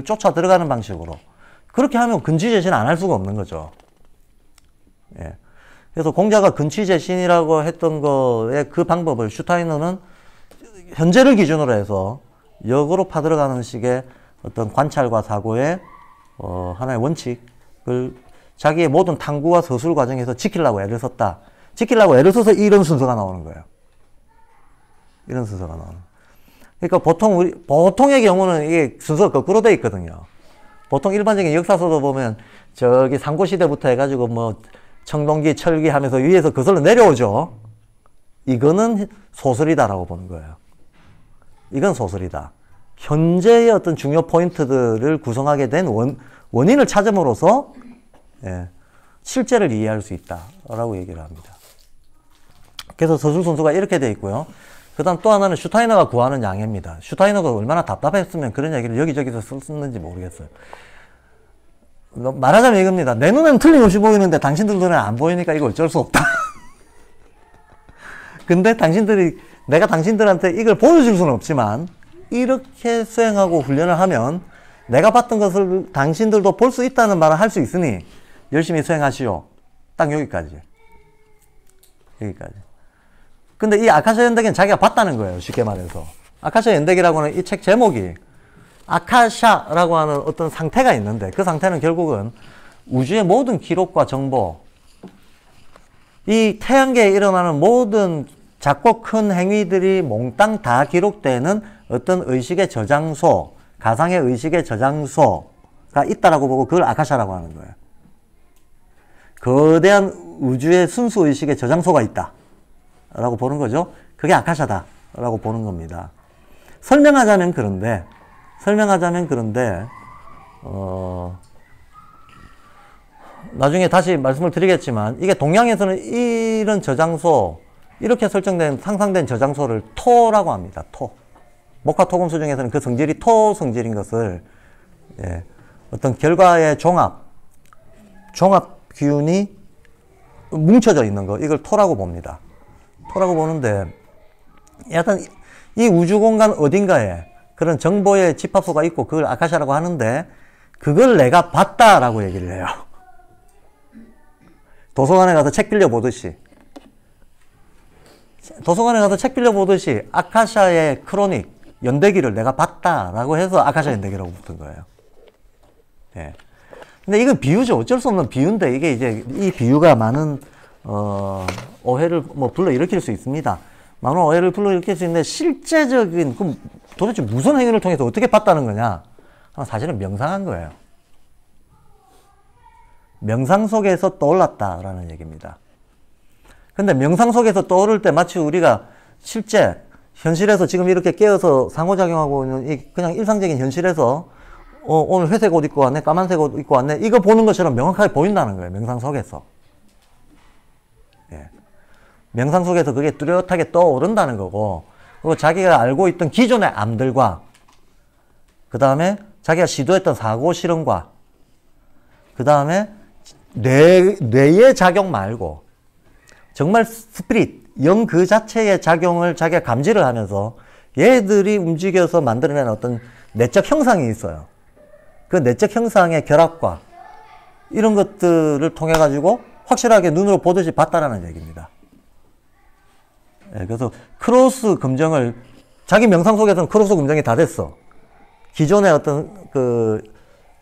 쫓아 들어가는 방식으로. 그렇게 하면 근취재신 안 할 수가 없는 거죠. 예. 그래서 공자가 근취재신이라고 했던 거의 그 방법을 슈타이너는 현재를 기준으로 해서 역으로 파들어가는 식의 어떤 관찰과 사고의 하나의 원칙을 자기의 모든 탐구와 서술 과정에서 지키려고 애를 썼다. 지키려고 애를 써서 이런 순서가 나오는 거예요. 이런 순서가 나오는. 그러니까 보통의 경우는 이게 순서가 거꾸로 돼 있거든요. 보통 일반적인 역사서도 보면 저기 삼고시대부터 해가지고 뭐 청동기, 철기 하면서 위에서 거슬러 내려오죠. 이거는 소설이다라고 보는 거예요. 이건 소설이다. 현재의 어떤 중요 포인트들을 구성하게 된 원인을 찾음으로써 예, 실제를 이해할 수 있다라고 얘기를 합니다. 그래서 서술 순서가 이렇게 돼 있고요. 그 다음 또 하나는 슈타이너가 구하는 양해입니다. 슈타이너가 얼마나 답답했으면 그런 얘기를 여기저기서 썼는지 모르겠어요. 말하자면 이겁니다. 내 눈에는 틀림없이 보이는데 당신들 눈에 안 보이니까 이거 어쩔 수 없다. 근데 내가 당신들한테 이걸 보여줄 수는 없지만 이렇게 수행하고 훈련을 하면 내가 봤던 것을 당신들도 볼 수 있다는 말을 할 수 있으니 열심히 수행하시오. 딱 여기까지. 여기까지. 근데 이 아카샤 연대기는 자기가 봤다는 거예요. 쉽게 말해서. 아카샤 연대기라고 하는 이 책 제목이 아카샤라고 하는 어떤 상태가 있는데 그 상태는 결국은 우주의 모든 기록과 정보, 이 태양계에 일어나는 모든 작고 큰 행위들이 몽땅 다 기록되는 어떤 의식의 저장소, 가상의 의식의 저장소, 있다라고 보고 그걸 아카샤라고 하는 거예요. 거대한 우주의 순수 의식의 저장소가 있다 라고 보는 거죠. 그게 아카샤다 라고 보는 겁니다. 설명하자면 그런데 나중에 다시 말씀을 드리겠지만 이게 동양에서는 이런 저장소, 이렇게 설정된 상상된 저장소를 토라고 합니다. 토. 목화토금수 중에서는 그 성질이 토 성질인 것을, 예, 어떤 결과의 종합 기운이 뭉쳐져 있는 거, 이걸 토라고 봅니다. 토라고 보는데, 약간 이 우주 공간 어딘가에 그런 정보의 집합소가 있고 그걸 아카샤라고 하는데, 그걸 내가 봤다라고 얘기를 해요. 도서관에 가서 책 빌려보듯이 아카샤의 크로닉, 연대기를 내가 봤다라고 해서 아카샤 연대기라고 붙은 거예요. 예. 근데 이건 비유죠. 어쩔 수 없는 비유인데, 이게 이제 이 비유가 많은 오해를 불러일으킬 수 있습니다. 많은 오해를 불러일으킬 수 있는데, 실제적인, 그럼 도대체 무슨 행위를 통해서 어떻게 봤다는 거냐? 사실은 명상한 거예요. 명상 속에서 떠올랐다라는 얘기입니다. 근데 명상 속에서 떠오를 때 마치 우리가 실제 현실에서 지금 이렇게 깨어서 상호작용하고 있는 이 그냥 일상적인 현실에서 오늘 회색 옷 입고 왔네, 까만색 옷 입고 왔네, 이거 보는 것처럼 명확하게 보인다는 거예요. 명상 속에서. 예. 명상 속에서 그게 뚜렷하게 떠오른다는 거고, 그리고 자기가 알고 있던 기존의 암들과, 그 다음에 자기가 시도했던 사고 실험과, 그 다음에 뇌의 작용 말고 정말 스피릿, 영 그 자체의 작용을 자기가 감지를 하면서 얘들이 움직여서 만들어낸 어떤 내적 형상이 있어요. 그 내적 형상의 결합과 이런 것들을 통해 가지고 확실하게 눈으로 보듯이 봤다라는 얘기입니다. 예, 그래서 크로스 검증을, 자기 명상 속에서는 크로스 검증이 다 됐어. 기존의 어떤 그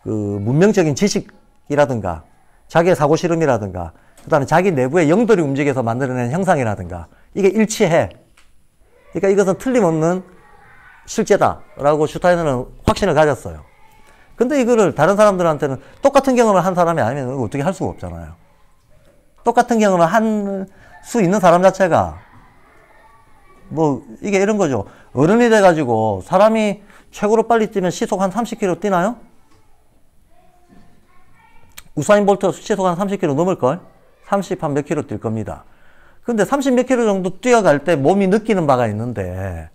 문명적인 지식이라든가 자기의 사고 실험이라든가, 그 다음에 자기 내부의 영들이 움직여서 만들어낸 형상이라든가, 이게 일치해. 그러니까 이것은 틀림없는 실제다라고 슈타이너는 확신을 가졌어요. 근데 이거를 다른 사람들한테는 똑같은 경험을 한 사람이 아니면 어떻게 할 수가 없잖아요. 똑같은 경험을 한 수 있는 사람 자체가, 이게 이런 거죠. 어른이 돼가지고 사람이 최고로 빨리 뛰면 시속 한 30km 뛰나요? 우사인 볼트 시속 한 30km 넘을걸? 30 한 몇 킬로 뛸 겁니다. 근데 30 몇 킬로 정도 뛰어갈 때 몸이 느끼는 바가 있는데,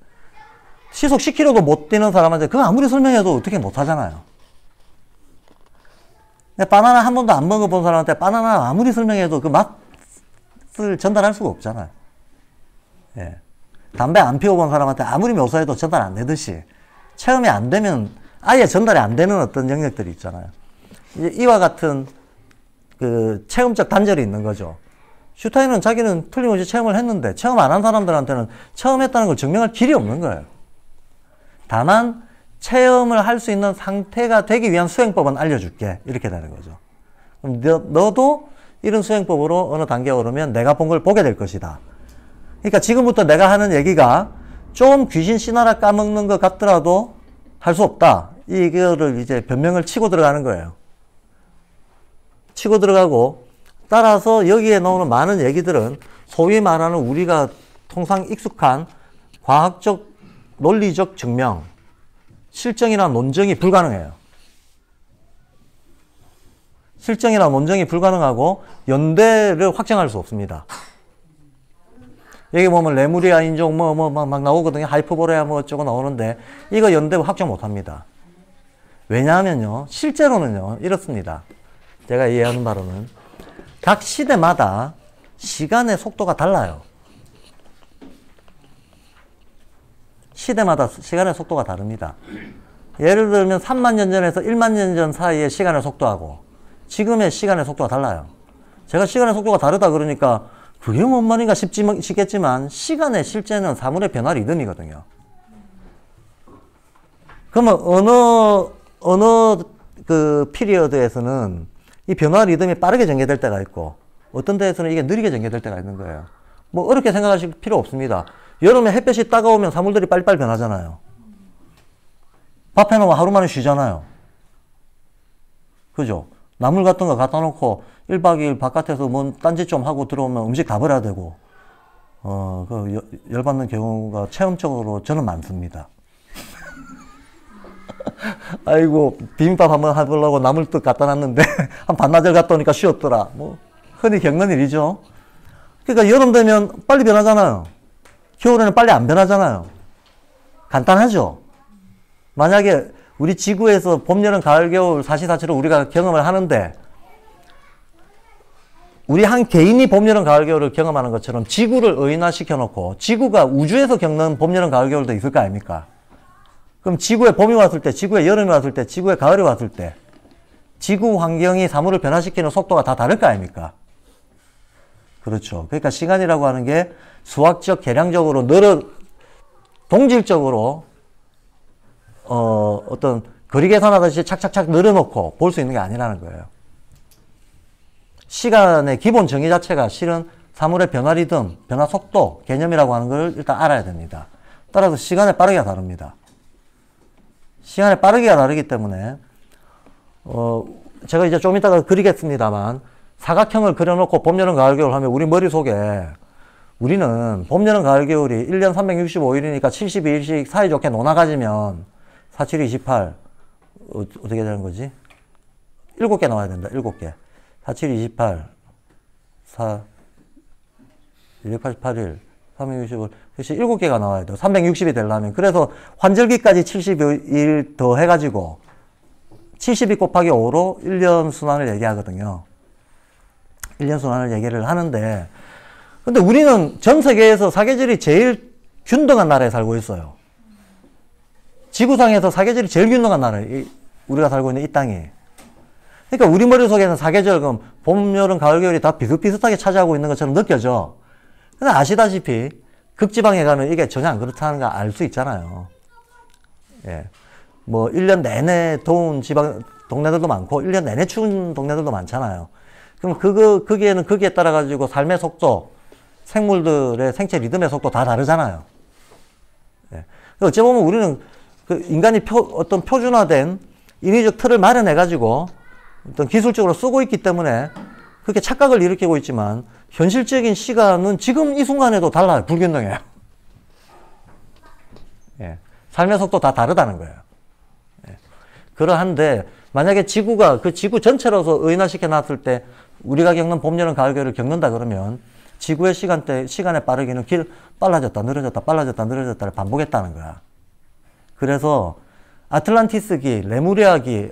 시속 10km도 못 뛰는 사람한테 그거 아무리 설명해도 어떻게 못 하잖아요. 바나나 한 번도 안 먹어본 사람한테 바나나 아무리 설명해도 그 맛을 전달할 수가 없잖아요. 예. 담배 안 피워본 사람한테 아무리 묘사해도 전달 안 되듯이, 체험이 안 되면 아예 전달이 안 되는 어떤 영역들이 있잖아요. 이와 같은 그 체험적 단절이 있는 거죠. 슈타인은 자기는 틀림없이 체험을 했는데, 체험 안 한 사람들한테는 체험했다는 걸 증명할 길이 없는 거예요. 다만 체험을 할 수 있는 상태가 되기 위한 수행법은 알려줄게, 이렇게 되는 거죠. 그럼 너도 이런 수행법으로 어느 단계에 오르면 내가 본 걸 보게 될 것이다. 그러니까 지금부터 내가 하는 얘기가 좀 귀신 씨나라 까먹는 것 같더라도 할 수 없다, 이거를 이제 변명을 치고 들어가는 거예요. 치고 들어가고, 따라서 여기에 나오는 많은 얘기들은 소위 말하는 우리가 통상 익숙한 과학적, 논리적 증명, 실증이나 논증이 불가능해요. 실증이나 논증이 불가능하고 연대를 확정할 수 없습니다. 여기 보면 레무리아 인종 막 나오거든요. 하이퍼보레아 어쩌고 나오는데, 이거 연대 확정 못 합니다. 왜냐하면요, 실제로는요, 이렇습니다. 제가 이해하는 바로는 각 시대마다 시간의 속도가 달라요. 시대마다 시간의 속도가 다릅니다. 예를 들면 3만 년 전에서 1만 년 전 사이의 시간의 속도하고 지금의 시간의 속도가 달라요. 제가 시간의 속도가 다르다 그러니까 그게 뭔 말인가 싶겠지만, 시간의 실제는 사물의 변화 리듬이거든요. 그러면 어느 그 피리어드에서는 이 변화 리듬이 빠르게 전개될 때가 있고, 어떤 데에서는 이게 느리게 전개될 때가 있는 거예요. 어렵게 생각하실 필요 없습니다. 여름에 햇볕이 따가우면 사물들이 빨리빨리 변하잖아요. 밥 해놓으면 하루 만에 쉬잖아요. 그죠? 나물 같은 거 갖다 놓고 1박 2일 바깥에서 뭔 딴짓 좀 하고 들어오면 음식 다 버려야 되고, 열받는 경우가 체험적으로 저는 많습니다. 아이고, 비빔밥 한번 해보려고 나물떡 갖다 놨는데, 한 반나절 갔다 오니까 쉬었더라. 뭐, 흔히 겪는 일이죠. 그러니까 여름 되면 빨리 변하잖아요. 겨울에는 빨리 안 변하잖아요. 간단하죠? 만약에 우리 지구에서 봄, 여름, 가을, 겨울 사시사철을 우리가 경험을 하는데, 우리 한 개인이 봄, 여름, 가을, 겨울을 경험하는 것처럼 지구를 의인화시켜 놓고 지구가 우주에서 겪는 봄, 여름, 가을, 겨울도 있을 거 아닙니까? 그럼 지구에 봄이 왔을 때, 지구에 여름이 왔을 때, 지구에 가을이 왔을 때 지구 환경이 사물을 변화시키는 속도가 다 다를 거 아닙니까? 그렇죠. 그러니까 시간이라고 하는 게 수학적, 계량적으로 동질적으로 어떤 거리 계산하듯이 착착착 늘어놓고 볼 수 있는 게 아니라는 거예요. 시간의 기본 정의 자체가 실은 사물의 변화 리듬, 변화 속도, 개념이라고 하는 걸 일단 알아야 됩니다. 따라서 시간의 빠르기가 다릅니다. 시간의 빠르기가 다르기 때문에 제가 이제 좀 이따가 그리겠습니다만 사각형을 그려놓고 봄, 여름, 가을, 겨울 하면 우리 머릿속에 우리는 봄, 여름, 가을, 겨울이 1년 365일이니까 72일씩 사이좋게 노나가지면 4, 7, 28 어떻게 되는 거지? 7개 나와야 된다. 7개. 4, 7, 28 4 288일 365일 역시 7개가 나와야 돼요. 360이 되려면. 그래서 환절기까지 72일 더 해가지고 72 곱하기 5로 1년 순환을 얘기하거든요. 1년 순환을 얘기를 하는데 근데 우리는 전 세계에서 사계절이 제일 균등한 나라에 살고 있어요. 지구상에서 사계절이 제일 균등한 나라에 우리가 살고 있는 이 땅이. 그러니까 우리 머릿속에는 사계절, 그럼 봄, 여름, 가을, 겨울이 다 비슷비슷하게 차지하고 있는 것처럼 느껴져. 근데 아시다시피 극지방에 가면 이게 전혀 안 그렇다는 거 알 수 있잖아요. 예. 뭐 1년 내내 더운 지방 동네들도 많고 1년 내내 추운 동네들도 많잖아요. 그럼 거기에는 거기에 따라 가지고 삶의 속도, 생물들의 생체 리듬의 속도 다 다르잖아요. 예. 어찌 보면 우리는 그 인간이 어떤 표준화된 인위적 틀을 마련해 가지고 어떤 기술적으로 쓰고 있기 때문에 그렇게 착각을 일으키고 있지만 현실적인 시간은 지금 이 순간에도 달라요. 불균등해요. 예. 삶의 속도 다 다르다는 거예요. 예. 그러한데 만약에 지구가 그 지구 전체로서 의인화시켜 놨을 때 우리가 겪는 봄, 여름, 가을, 겨울을 겪는다 그러면 지구의 시간의 빠르기는 빨라졌다, 늘어졌다, 빨라졌다, 늘어졌다를 반복했다는 거야. 그래서 아틀란티스기, 레무리아기,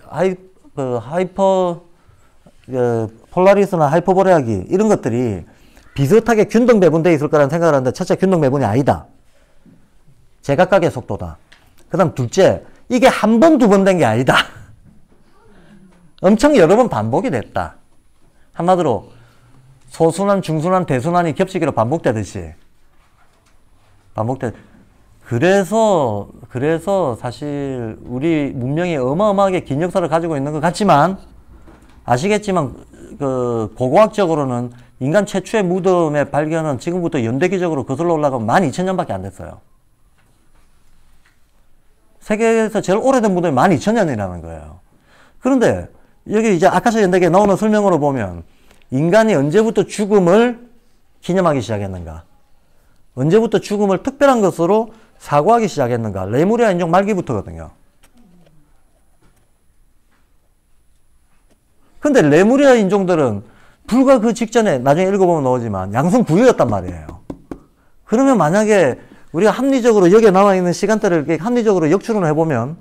폴라리스나 하이퍼보레아기 이런 것들이 비슷하게 균등 배분되어 있을 거라는 생각을 하는데 첫째, 균등 배분이 아니다. 제각각의 속도다. 그 다음 둘째, 이게 한 번, 두 번 된 게 아니다. 엄청 여러 번 반복이 됐다. 한마디로 소순환, 중순환, 대순환이 겹치기로 반복되듯이 그래서 사실 우리 문명이 어마어마하게 긴 역사를 가지고 있는 것 같지만 아시겠지만 그 고고학적으로는 인간 최초의 무덤의 발견은 지금부터 연대기적으로 거슬러 올라가면 12,000년밖에 안 됐어요. 세계에서 제일 오래된 무덤이 12,000년이라는 거예요. 그런데 여기 이제 아카시아 연대기에 나오는 설명으로 보면 인간이 언제부터 죽음을 기념하기 시작했는가? 언제부터 죽음을 특별한 것으로 사고하기 시작했는가? 레무리아 인종 말기부터거든요. 근데 레무리아 인종들은 불과 그 직전에 나중에 읽어보면 나오지만 양성구유였단 말이에요. 그러면 만약에 우리가 합리적으로 여기에 나와 있는 시간대를 이렇게 합리적으로 역추론을 해보면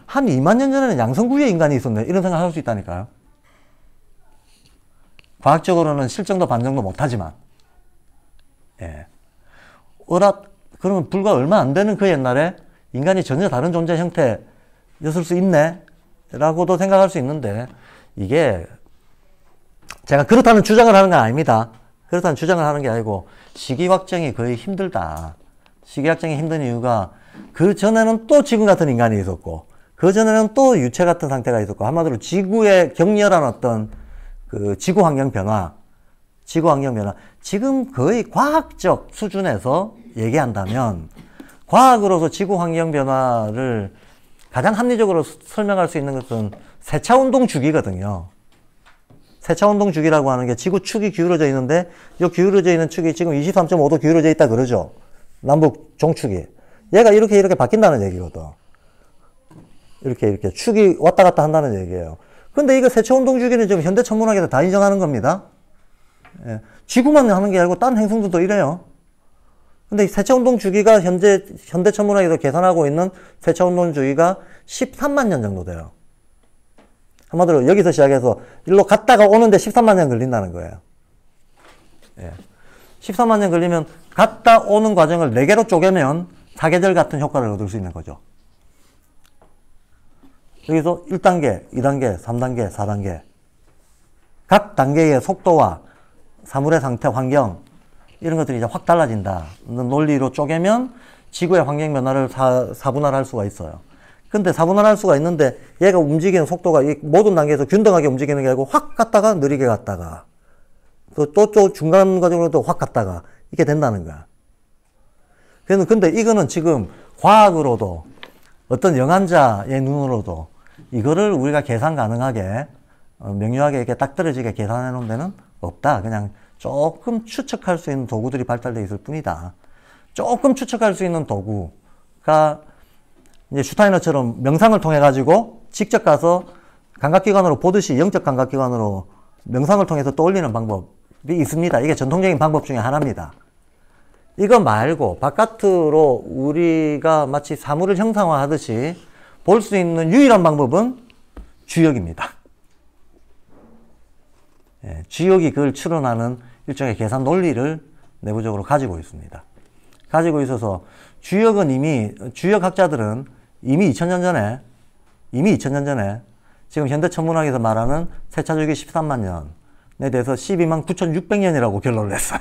한 2만 년 전에는 양성구유의 인간이 있었네. 이런 생각을 할 수 있다니까요. 과학적으로는 실정도 반정도 못하지만. 예. 그러면 불과 얼마 안 되는 그 옛날에 인간이 전혀 다른 존재 형태였을 수 있네? 라고도 생각할 수 있는데, 이게 제가 그렇다는 주장을 하는 건 아닙니다. 그렇다는 주장을 하는 게 아니고, 시기 확정이 거의 힘들다. 시기 확정이 힘든 이유가, 그 전에는 또 지금 같은 인간이 있었고, 그 전에는 또 유체 같은 상태가 있었고, 한마디로 지구의 격렬한 어떤 그 지구 환경 변화, 지금 거의 과학적 수준에서 얘기한다면 과학으로서 지구 환경 변화를 가장 합리적으로 설명할 수 있는 것은 세차운동 주기거든요. 세차운동 주기라고 하는 게 지구 축이 기울어져 있는데 이 기울어져 있는 축이 지금 23.5도 기울어져 있다 그러죠. 남북 종축이. 얘가 이렇게 바뀐다는 얘기거든. 이렇게 축이 왔다 갔다 한다는 얘기예요. 근데 이거 세차운동 주기는 지금 현대천문학에서 다 인정하는 겁니다. 예. 지구만 하는 게 아니고 딴 행성들도 이래요. 근데 세차운동 주기가 현대천문학에서 계산하고 있는 세차운동 주기가 13만 년 정도 돼요. 한마디로 여기서 시작해서 일로 갔다가 오는데 13만 년 걸린다는 거예요. 예. 13만 년 걸리면 갔다 오는 과정을 4개로 쪼개면 사계절 같은 효과를 얻을 수 있는 거죠. 여기서 1단계, 2단계, 3단계, 4단계. 각 단계의 속도와 사물의 상태, 환경, 이런 것들이 이제 확 달라진다. 논리로 쪼개면 지구의 환경 변화를 사분할할 수가 있어요. 근데 사분할할 수가 있는데 얘가 움직이는 속도가 이 모든 단계에서 균등하게 움직이는 게 아니고 확 갔다가 느리게 갔다가 또 중간 과정으로도 확 갔다가 이렇게 된다는 거야. 근데 이거는 지금 과학으로도 어떤 영한자의 눈으로도 이거를 우리가 계산 가능하게 명료하게 이렇게 딱 떨어지게 계산해 놓은 데는 없다. 그냥 조금 추측할 수 있는 도구들이 발달되어 있을 뿐이다. 조금 추측할 수 있는 도구가 이제 슈타이너처럼 명상을 통해 가지고 직접 가서 감각기관으로 보듯이 영적 감각기관으로 명상을 통해서 떠올리는 방법이 있습니다. 이게 전통적인 방법 중에 하나입니다. 이거 말고 바깥으로 우리가 마치 사물을 형상화하듯이 볼 수 있는 유일한 방법은 주역입니다. 예, 주역이 그걸 추론하는 일종의 계산 논리를 내부적으로 가지고 있습니다. 가지고 있어서 주역학자들은 이미 2000년 전에 지금 현대천문학에서 말하는 세차주기 13만 년에 대해서 12만 9,600년이라고 결론을 했어요.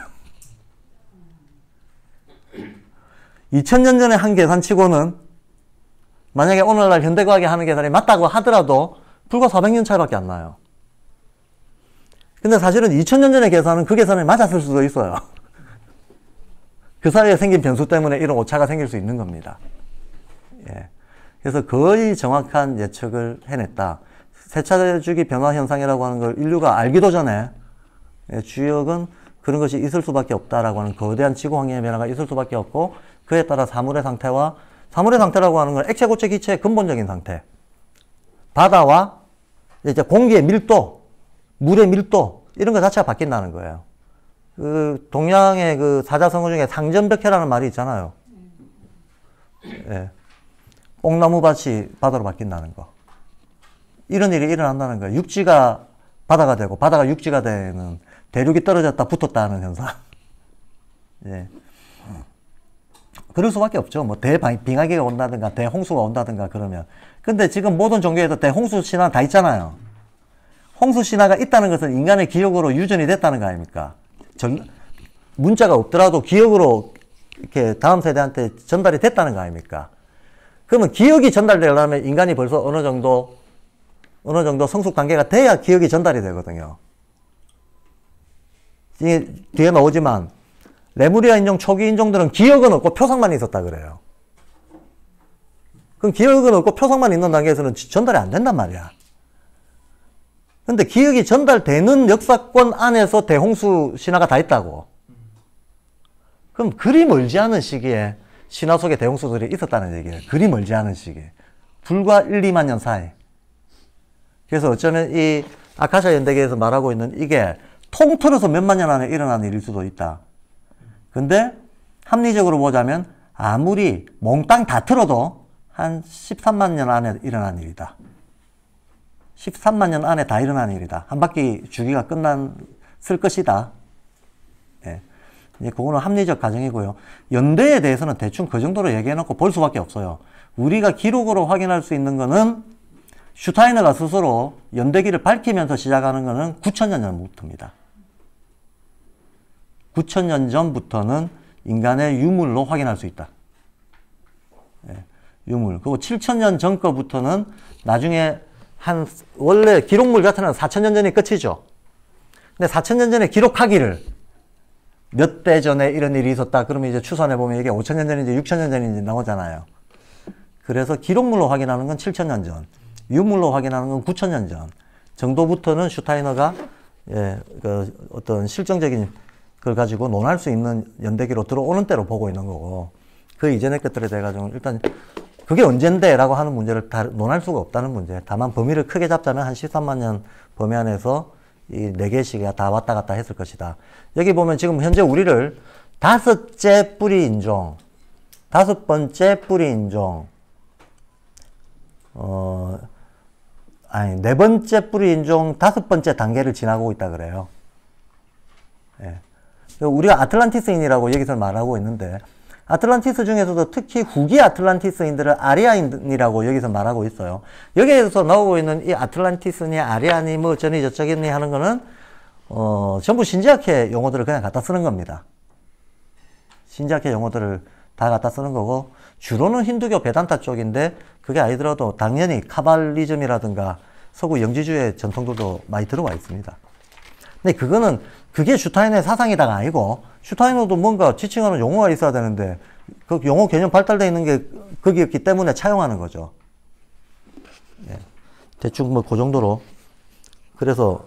2000년 전에 한 계산치고는 만약에 오늘날 현대과학이 하는 계산이 맞다고 하더라도 불과 400년 차이밖에 안 나요. 근데 사실은 2000년 전의 계산은 그 계산이 맞았을 수도 있어요. 그 사이에 생긴 변수 때문에 이런 오차가 생길 수 있는 겁니다. 예. 그래서 거의 정확한 예측을 해냈다. 세차주기 변화 현상이라고 하는 걸 인류가 알기도 전에 주역은 그런 것이 있을 수밖에 없다라고 하는 거대한 지구 환경의 변화가 있을 수밖에 없고 그에 따라 사물의 상태라고 하는 건 액체, 고체, 기체의 근본적인 상태. 바다와 이제 공기의 밀도, 물의 밀도 이런 것 자체가 바뀐다는 거예요. 그 동양의 그 사자성어 중에 상전벽해라는 말이 있잖아요. 예. 뽕나무밭이 바다로 바뀐다는 거. 이런 일이 일어난다는 거예요. 육지가 바다가 되고 바다가 육지가 되는 대륙이 떨어졌다 붙었다 하는 현상. 예. 그럴 수밖에 없죠. 뭐 대빙하기가 온다든가 대홍수가 온다든가 그러면. 근데 지금 모든 종교에도 대홍수 신화 다 있잖아요. 홍수 신화가 있다는 것은 인간의 기억으로 유전이 됐다는 거 아닙니까? 문자가 없더라도 기억으로 이렇게 다음 세대한테 전달이 됐다는 거 아닙니까? 그러면 기억이 전달되려면 인간이 벌써 어느 정도 성숙 단계가 돼야 기억이 전달이 되거든요. 이게 뒤에 나오지만 레무리아 인종 초기 인종들은 기억은 없고 표상만 있었다 그래요. 그럼 기억은 없고 표상만 있는 단계에서는 전달이 안 된단 말이야. 근데 기억이 전달되는 역사권 안에서 대홍수 신화가 다 있다고. 그럼 그리 멀지 않은 시기에 신화 속에 대홍수들이 있었다는 얘기예요. 그리 멀지 않은 시기에. 불과 1, 2만 년 사이. 그래서 어쩌면 이 아카샤 연대기에서 말하고 있는 이게 통틀어서 몇만 년 안에 일어난 일일 수도 있다. 근데 합리적으로 보자면 아무리 몽땅 다 틀어도 한 13만 년 안에 일어난 일이다. 13만 년 안에 다 일어난 일이다. 한 바퀴 주기가 끝났을 것이다. 예. 이제 그거는 합리적 가정이고요. 연대에 대해서는 대충 그 정도로 얘기해놓고 볼 수밖에 없어요. 우리가 기록으로 확인할 수 있는 거는 슈타이너가 스스로 연대기를 밝히면서 시작하는 거는 9,000년 전부터입니다. 9,000년 전부터는 인간의 유물로 확인할 수 있다. 예, 유물. 그리고 7,000년 전 거부터는 나중에 원래 기록물 자체는 4,000년 전이 끝이죠. 근데 4,000년 전에 기록하기를 몇 대 전에 이런 일이 있었다. 그러면 이제 추산해보면 이게 5,000년 전인지 6,000년 전인지 나오잖아요. 그래서 기록물로 확인하는 건 7,000년 전, 유물로 확인하는 건 9,000년 전 정도부터는 슈타이너가 어떤 실정적인 걸 가지고 논할 수 있는 연대기로 들어오는 때로 보고 있는 거고, 그 이전의 것들에 대해 가지고 일단 그게 언젠데 라고 하는 문제를 다 논할 수가 없다는 문제. 다만 범위를 크게 잡자면 한 13만 년 범위 안에서 이 4개의 시기가 다 왔다 갔다 했을 것이다. 여기 보면 지금 현재 우리를 다섯째 뿌리 인종, 다섯 번째 뿌리 인종, 네 번째 뿌리 인종, 다섯 번째 단계를 지나고 있다 그래요. 예. 우리가 아틀란티스인이라고 여기서 말하고 있는데, 아틀란티스 중에서도 특히 후기 아틀란티스인들을 아리아인이라고 여기서 말하고 있어요. 여기에서 나오고 있는 이 아틀란티스니 아리아니 뭐 저니 저쩌겠니 하는 거는 전부 신지학회 용어들을 그냥 갖다 쓰는 겁니다. 신지학회 용어들을 다 갖다 쓰는 거고, 주로는 힌두교 베단타 쪽인데 그게 아니더라도 당연히 카발리즘이라든가 서구 영지주의 전통들도 많이 들어와 있습니다. 근데 그게 슈타이너의 사상이다가 아니고, 슈타이너도 뭔가 지칭하는 용어가 있어야 되는데 그 용어 개념 발달되어 있는 게 거기였기 때문에 차용하는 거죠. 예. 대충 뭐 그 정도로. 그래서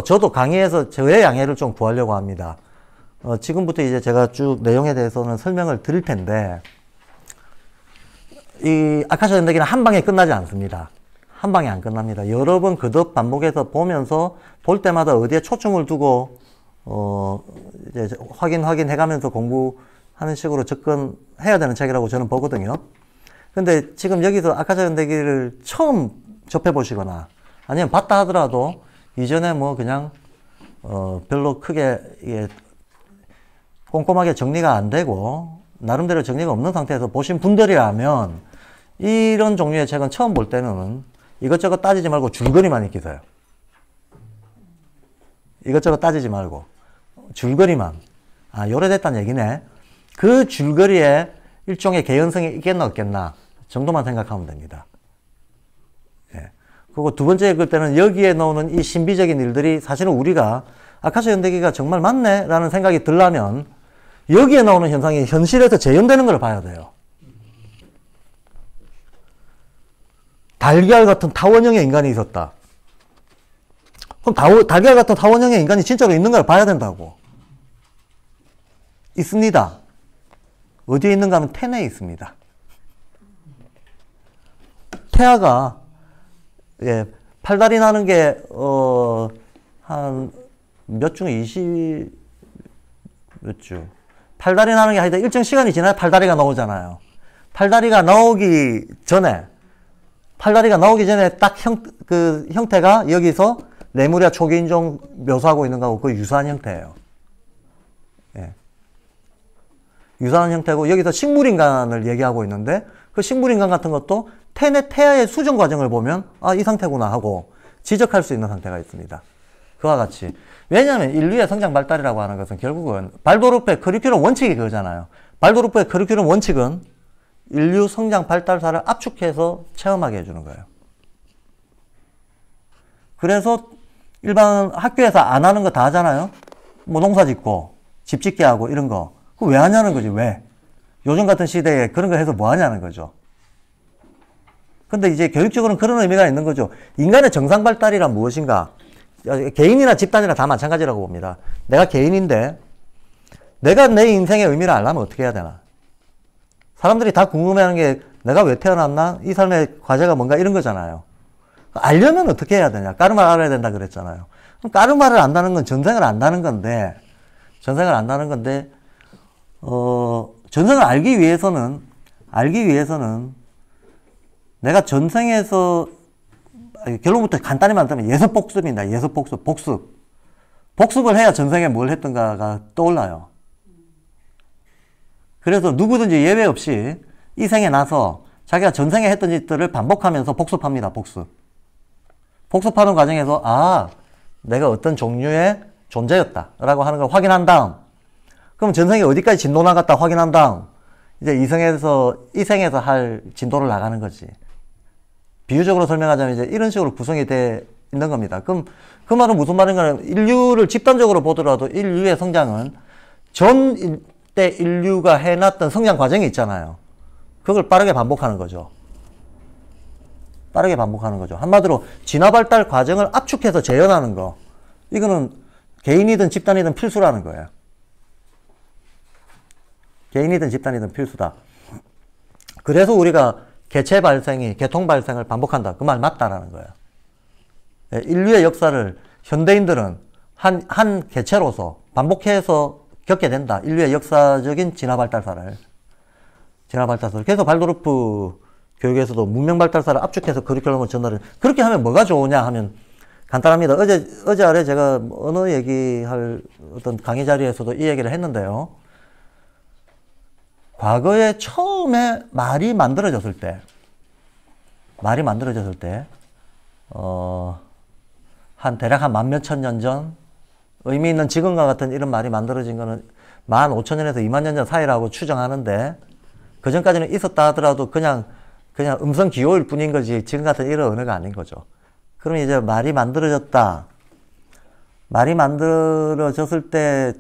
저도 강의에서 저의 양해를 좀 구하려고 합니다. 지금부터 이제 제가 쭉 내용에 대해서는 설명을 드릴 텐데, 이 아카시아 연대기는 한 방에 끝나지 않습니다. 한 방에 안 끝납니다. 여러 번 거듭 반복해서 보면서 볼 때마다 어디에 초점을 두고 이제 확인해가면서 공부하는 식으로 접근해야 되는 책이라고 저는 보거든요. 근데 지금 여기서 아카시아 연대기를 처음 접해보시거나 아니면 봤다 하더라도 이전에 뭐 그냥 별로 크게 이게 꼼꼼하게 정리가 안 되고 나름대로 정리가 없는 상태에서 보신 분들이라면 이런 종류의 책은 처음 볼 때는 이것저것 따지지 말고 줄거리만 익히세요. 이것저것 따지지 말고 줄거리만. 아, 요래됐다는 얘기네. 그 줄거리에 일종의 개연성이 있겠나 없겠나 정도만 생각하면 됩니다. 예. 그리고 두 번째 읽을 때는 여기에 나오는 이 신비적인 일들이 사실은 우리가 아카시아 연대기가 정말 맞네 라는 생각이 들려면 여기에 나오는 현상이 현실에서 재현되는 걸 봐야 돼요. 달걀 같은 타원형의 인간이 있었다. 그럼 달걀 같은 타원형의 인간이 진짜로 있는 걸 봐야 된다고. 있습니다. 어디에 있는가 하면 텐에 있습니다. 태아가 팔다리 나는 게 한 몇 중 20 몇 주. 팔다리 나는 게 하여튼 일정 시간이 지나야 팔다리가 나오잖아요. 팔다리가 나오기 전에 딱 그 형태가 여기서 레무리아 초기인종 묘사하고 있는 거하고 거의 유사한 형태예요. 예. 유사한 형태고, 여기서 식물인간을 얘기하고 있는데, 그 식물인간 같은 것도 태아의 수정 과정을 보면, 아, 이 상태구나 하고 지적할 수 있는 상태가 있습니다. 그와 같이. 왜냐하면 인류의 성장 발달이라고 하는 것은 결국은 발도르프의 커리큘럼 원칙이 그거잖아요. 발도르프의 커리큘럼 원칙은 인류 성장 발달사를 압축해서 체험하게 해주는 거예요. 그래서 일반 학교에서 안 하는 거 다 하잖아요. 뭐 농사 짓고 집 짓게 하고 이런 거. 그거 왜 하냐는 거지. 왜? 요즘 같은 시대에 그런 거 해서 뭐 하냐는 거죠. 근데 이제 교육적으로는 그런 의미가 있는 거죠. 인간의 정상 발달이란 무엇인가? 개인이나 집단이나 다 마찬가지라고 봅니다. 내가 개인인데 내가 내 인생의 의미를 알려면 어떻게 해야 되나? 사람들이 다 궁금해하는 게 내가 왜 태어났나? 이 삶의 과제가 뭔가 이런 거잖아요. 알려면 어떻게 해야 되냐? 까르마를 알아야 된다 그랬잖아요. 그럼 까르마를 안다는 건 전생을 안다는 건데, 전생을 알기 위해서는 내가 전생에서 결론부터 간단히 말하면 예습복습입니다. 예습복습, 복습을 해야 전생에 뭘 했던가가 떠올라요. 그래서 누구든지 예외 없이 이 생에 나서 자기가 전생에 했던 짓들을 반복하면서 복습합니다. 복습하는 과정에서 아, 내가 어떤 종류의 존재였다 라고 하는 걸 확인한 다음, 그럼 전생에 어디까지 진도 나갔다 확인한 다음 이제 이 생에서 할 진도를 나가는 거지. 비유적으로 설명하자면 이제 이런 식으로 구성이 돼 있는 겁니다. 그럼 그 말은 무슨 말인가? 인류를 집단적으로 보더라도 인류의 성장은 전 때 인류가 해놨던 성장 과정이 있잖아요. 그걸 빠르게 반복하는 거죠. 빠르게 반복하는 거죠. 한마디로 진화 발달 과정을 압축해서 재현하는 거. 이거는 개인이든 집단이든 필수라는 거예요. 개인이든 집단이든 필수다. 그래서 우리가 개체 발생이 개통 발생을 반복한다. 그 말 맞다라는 거예요. 인류의 역사를 현대인들은 한 개체로서 반복해서 겪게 된다. 인류의 역사적인 진화 발달사를. 그래서 발도르프 교육에서도 문명 발달사를 압축해서 커리큘럼을 전달을. 그렇게 하면 뭐가 좋으냐 하면 간단합니다. 어제 아래 제가 어느 얘기할 어떤 강의 자리에서도 이 얘기를 했는데요. 과거에 처음에 말이 만들어졌을 때, 대략 한 만 몇천 년 전, 의미 있는 지금과 같은 이런 말이 만들어진 거는 15,000년에서 20,000년 전 사이라고 추정하는데, 그 전까지는 있었다 하더라도 그냥 음성 기호일 뿐인 거지, 지금 같은 이런 언어가 아닌 거죠. 그럼 이제 말이 만들어졌다. 말이 만들어졌을 때,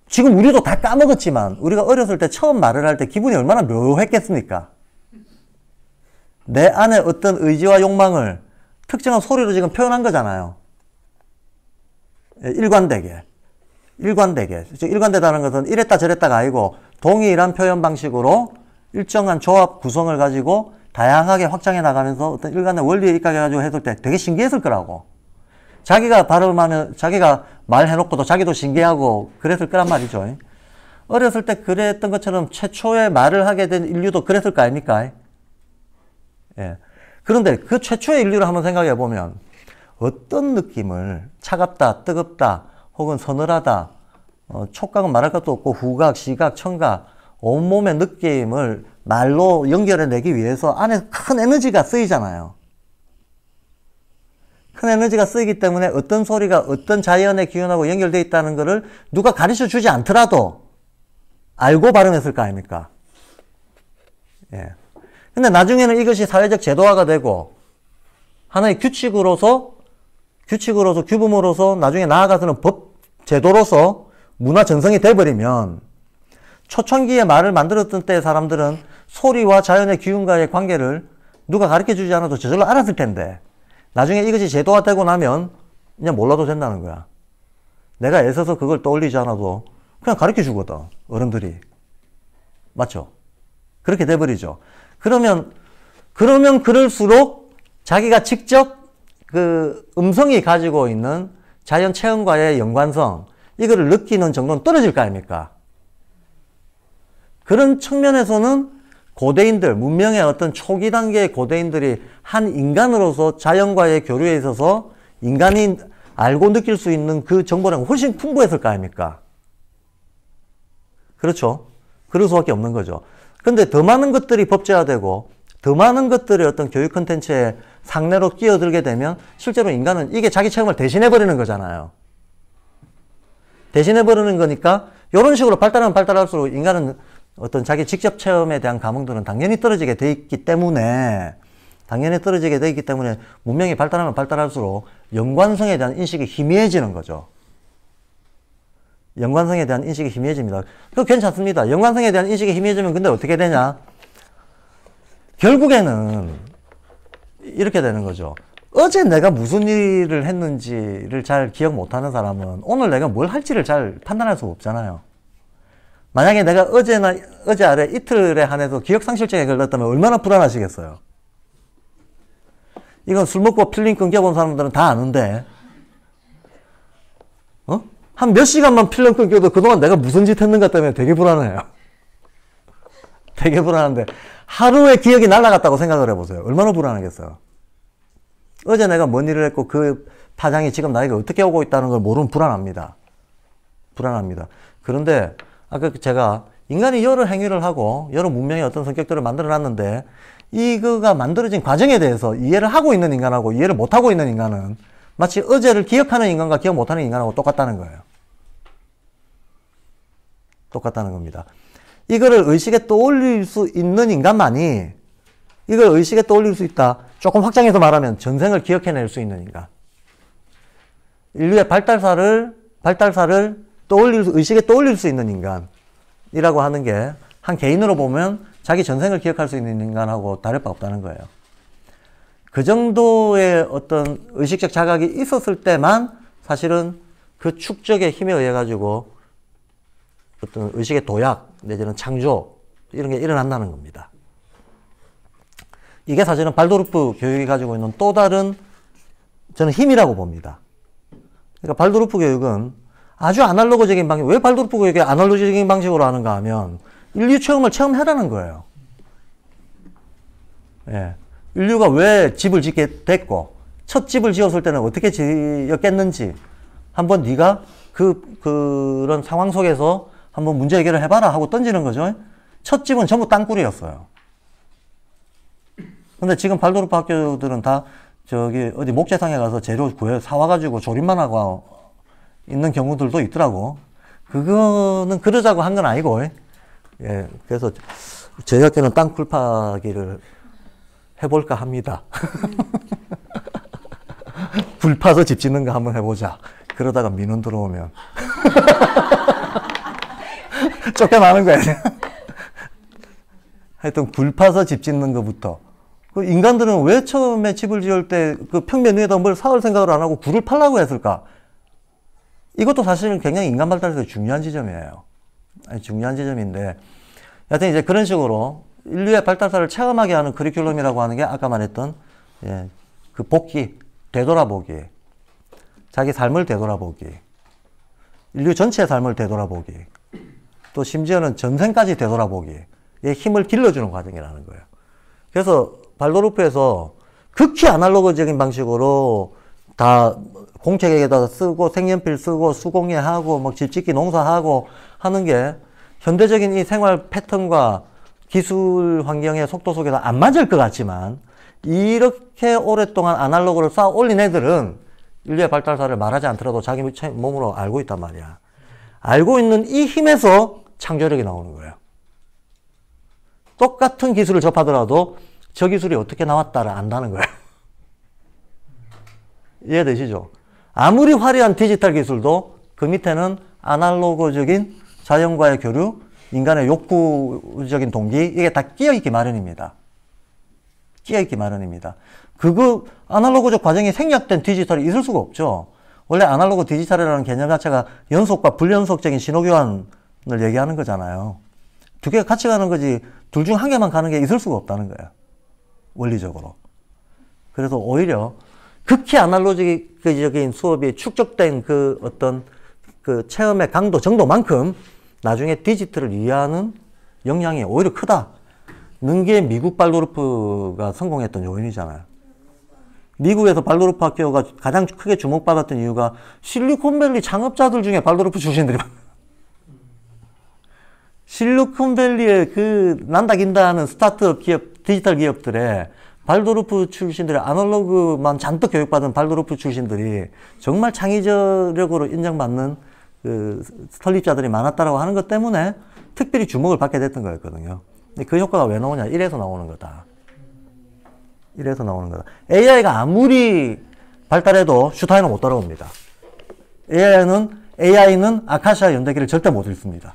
지금 우리도 다 까먹었지만, 우리가 어렸을 때 처음 말을 할 때 기분이 얼마나 묘했겠습니까? 내 안에 어떤 의지와 욕망을 특정한 소리로 지금 표현한 거잖아요. 일관되게. 일관되다는 것은 이랬다 저랬다가 아니고 동일한 표현 방식으로 일정한 조합 구성을 가지고 다양하게 확장해 나가면서 어떤 일관된 원리에 입각해가지고 했을 때 되게 신기했을 거라고. 자기가 발음하면, 자기가 말해놓고도 자기도 신기하고 그랬을 거란 말이죠. 어렸을 때 그랬던 것처럼 최초의 말을 하게 된 인류도 그랬을 거 아닙니까? 예. 그런데 그 최초의 인류를 한번 생각해 보면 어떤 느낌을 차갑다, 뜨겁다, 혹은 서늘하다, 촉각은 말할 것도 없고 후각, 시각, 청각, 온몸의 느낌을 말로 연결해내기 위해서 안에 큰 에너지가 쓰이잖아요. 큰 에너지가 쓰이기 때문에 어떤 소리가 어떤 자연의 기운하고 연결되어 있다는 것을 누가 가르쳐 주지 않더라도 알고 발음했을 거 아닙니까? 예. 근데 나중에는 이것이 사회적 제도화가 되고 하나의 규칙으로서 규범으로서 나중에 나아가서는 법 제도로서 문화 전성이 돼버리면 초창기에 말을 만들었던 때의 사람들은 소리와 자연의 기운과의 관계를 누가 가르쳐 주지 않아도 저절로 알았을 텐데 나중에 이것이 제도화되고 나면 그냥 몰라도 된다는 거야. 내가 애써서 그걸 떠올리지 않아도 그냥 가르쳐 주거든, 어른들이. 맞죠? 그렇게 돼버리죠. 그러면 그럴수록 자기가 직접 그 음성이 가지고 있는 자연 체험과의 연관성, 이거를 느끼는 정도는 떨어질 거 아닙니까? 그런 측면에서는 고대인들, 문명의 어떤 초기 단계의 고대인들이 한 인간으로서 자연과의 교류에 있어서 인간이 알고 느낄 수 있는 그 정보量훨씬 풍부했을 거 아닙니까? 그렇죠? 그럴 수밖에 없는 거죠. 근데 더 많은 것들이 법제화되고 더 많은 것들이 어떤 교육 콘텐츠의 상례로 끼어들게 되면 실제로 인간은 이게 자기 체험을 대신해버리는 거잖아요. 대신해버리는 거니까 이런 식으로 발달하면 발달할수록 인간은 어떤 자기 직접 체험에 대한 감흥들은 당연히 떨어지게 돼 있기 때문에 문명이 발달하면 발달할수록 연관성에 대한 인식이 희미해지는 거죠. 연관성에 대한 인식이 희미해집니다. 그거 괜찮습니다. 연관성에 대한 인식이 희미해지면 근데 어떻게 되냐? 결국에는 이렇게 되는 거죠. 어제 내가 무슨 일을 했는지를 잘 기억 못하는 사람은 오늘 내가 뭘 할지를 잘 판단할 수 없잖아요. 만약에 내가 어제 아래 이틀에 한해서 기억상실증에 걸렸다면 얼마나 불안하시겠어요? 이건 술 먹고 필름 끊겨본 사람들은 다 아는데, 한 몇 시간만 필름 끊겨도 그동안 내가 무슨 짓 했는가 때문에 되게 불안해요. 되게 불안한데, 하루의 기억이 날아갔다고 생각을 해보세요. 얼마나 불안하겠어요? 어제 내가 뭔 일을 했고 그 파장이 지금 나에게 어떻게 오고 있다는 걸 모르면 불안합니다. 그런데 아까 제가 인간이 여러 행위를 하고 여러 문명의 어떤 성격들을 만들어 놨는데 이거가 만들어진 과정에 대해서 이해를 하고 있는 인간하고 이해를 못하고 있는 인간은 마치 어제를 기억하는 인간과 기억 못하는 인간하고 똑같다는 거예요. 똑같다는 겁니다. 이거를 의식에 떠올릴 수 있는 인간만이 이걸 의식에 떠올릴 수 있다. 조금 확장해서 말하면 전생을 기억해낼 수 있는 인간. 인류의 발달사를 의식에 떠올릴 수 있는 인간이라고 하는 게 한 개인으로 보면 자기 전생을 기억할 수 있는 인간하고 다를 바 없다는 거예요. 그 정도의 어떤 의식적 자각이 있었을 때만 사실은 그 축적의 힘에 의해 가지고 어떤 의식의 도약 내지는 창조 이런 게 일어난다는 겁니다. 이게 사실은 발도르프 교육이 가지고 있는 또 다른 저는 힘이라고 봅니다. 그러니까 발도르프 교육은 아주 아날로그적인 방식, 왜 발도르프 교육이 아날로그적인 방식으로 하는가 하면 인류 체험을 체험해라는 거예요. 예. 인류가 왜 집을 짓게 됐고 첫 집을 지었을 때는 어떻게 지었겠는지 한번 네가 그런 상황 속에서 한번 문제 해결을 해봐라 하고 던지는 거죠. 첫 집은 전부 땅굴이었어요. 근데 지금 발도르프 학교들은 다 저기 어디 목재상에 가서 재료 사와가지고 조립만 하고 있는 경우들도 있더라고. 그거는 그러자고 한 건 아니고. 예. 그래서 저희 학교는 땅굴 파기를 해볼까 합니다. 불 파서 집 짓는 거 한번 해보자. 그러다가 민원 들어오면 쫓겨나는 거야. 하여튼 불 파서 집 짓는 것부터. 그 인간들은 왜 처음에 집을 지을 때 그 평면 위에다 뭘 쌓을 생각을 안 하고 굴을 파려고 했을까? 이것도 사실은 굉장히 인간 발달에서 중요한 지점이에요. 중요한 지점인데, 여하튼 이제 그런 식으로 인류의 발달사를 체험하게 하는 커리큘럼이라고 하는 게 아까 말했던, 예, 그 복기, 되돌아보기, 자기 삶을 되돌아보기, 인류 전체의 삶을 되돌아보기, 또 심지어는 전생까지 되돌아보기에 힘을 길러주는 과정이라는 거예요. 그래서 발도르프에서 극히 아날로그적인 방식으로 다 공책에다 쓰고 색연필 쓰고 수공예하고 뭐 집짓기 농사하고 하는 게 현대적인 이 생활 패턴과 기술 환경의 속도 속에서 안 맞을 것 같지만 이렇게 오랫동안 아날로그를 쌓아 올린 애들은 인류의 발달사를 말하지 않더라도 자기 몸으로 알고 있단 말이야. 알고 있는 이 힘에서 창조력이 나오는 거예요. 똑같은 기술을 접하더라도 저 기술이 어떻게 나왔다를 안다는 거예요. 이해되시죠? 아무리 화려한 디지털 기술도 그 밑에는 아날로그적인 자연과의 교류, 인간의 욕구적인 동기, 이게 다 끼어있기 마련입니다. 끼어있기 마련입니다. 그거 아날로그적 과정이 생략된 디지털이 있을 수가 없죠. 원래 아날로그 디지털이라는 개념 자체가 연속과 불연속적인 신호교환을 얘기하는 거잖아요. 두 개가 같이 가는 거지 둘 중 한 개만 가는 게 있을 수가 없다는 거예요. 원리적으로. 그래서 오히려 극히 아날로그적인 수업이 축적된 그 어떤 그 체험의 강도, 정도만큼 나중에 디지털을 이해하는 영향이 오히려 크다는 게 미국 발도르프가 성공했던 요인이잖아요. 미국에서 발도르프 학교가 가장 크게 주목받았던 이유가 실리콘밸리 창업자들 중에 발도르프 출신들이 실리콘밸리의 그 난다긴다 하는 스타트업 기업, 디지털 기업들에 발도르프 출신들의 아날로그만 잔뜩 교육받은 발도르프 출신들이 정말 창의적으로 인정받는 그 설립자들이 많았다라고 하는 것 때문에 특별히 주목을 받게 됐던 거였거든요. 근데 그 효과가 왜 나오냐? 이래서 나오는 거다. 이래서 나오는 거다. AI가 아무리 발달해도 슈타인은 못 따라옵니다. AI는 아카시아 연대기를 절대 못 읽습니다.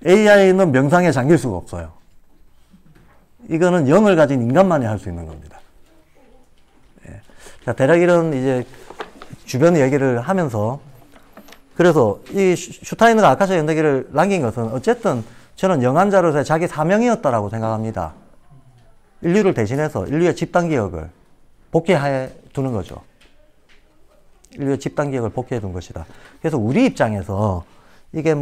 AI는 명상에 잠길 수가 없어요. 이거는 영을 가진 인간만이 할 수 있는 겁니다. 예. 자, 대략 이런 이제 주변 얘기를 하면서 그래서 이 슈타이너가 아카시아 연대기를 남긴 것은 어쨌든 저는 영한자로서의 자기 사명이었다라고 생각합니다. 인류를 대신해서 인류의 집단 기억을 복귀해 두는 거죠. 인류의 집단 기억을 복귀해 둔 것이다. 그래서 우리 입장에서 이게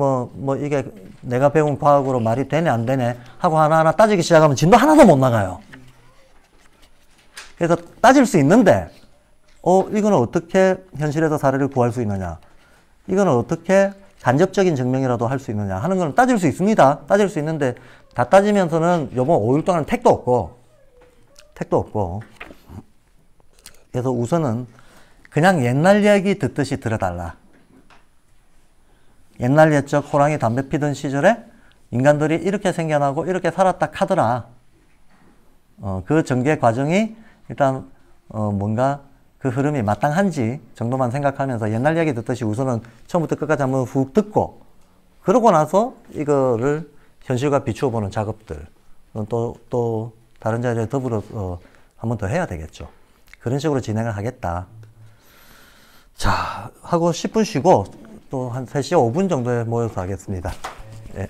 이게 내가 배운 과학으로 말이 되네, 안 되네 하고 하나하나 따지기 시작하면 진도 하나도 못 나가요. 그래서 따질 수 있는데, 이거는 어떻게 현실에서 사례를 구할 수 있느냐? 이거는 어떻게 간접적인 증명이라도 할 수 있느냐? 하는 건 따질 수 있습니다. 따질 수 있는데, 다 따지면서는 요번 5일 동안은 택도 없고. 그래서 우선은 그냥 옛날 이야기 듣듯이 들어달라. 옛날 옛적 호랑이 담배 피던 시절에 인간들이 이렇게 생겨나고 이렇게 살았다 카더라. 그 전개 과정이 일단 뭔가 그 흐름이 마땅한지 정도만 생각하면서 옛날 이야기 듣듯이 우선은 처음부터 끝까지 한번 훅 듣고 그러고 나서 이거를 현실과 비추어 보는 작업들 또 다른 자리에 더불어 한 번 더 해야 되겠죠. 그런 식으로 진행을 하겠다. 자, 하고 10분 쉬고 또 한 3시 5분 정도에 모여서 하겠습니다. 예.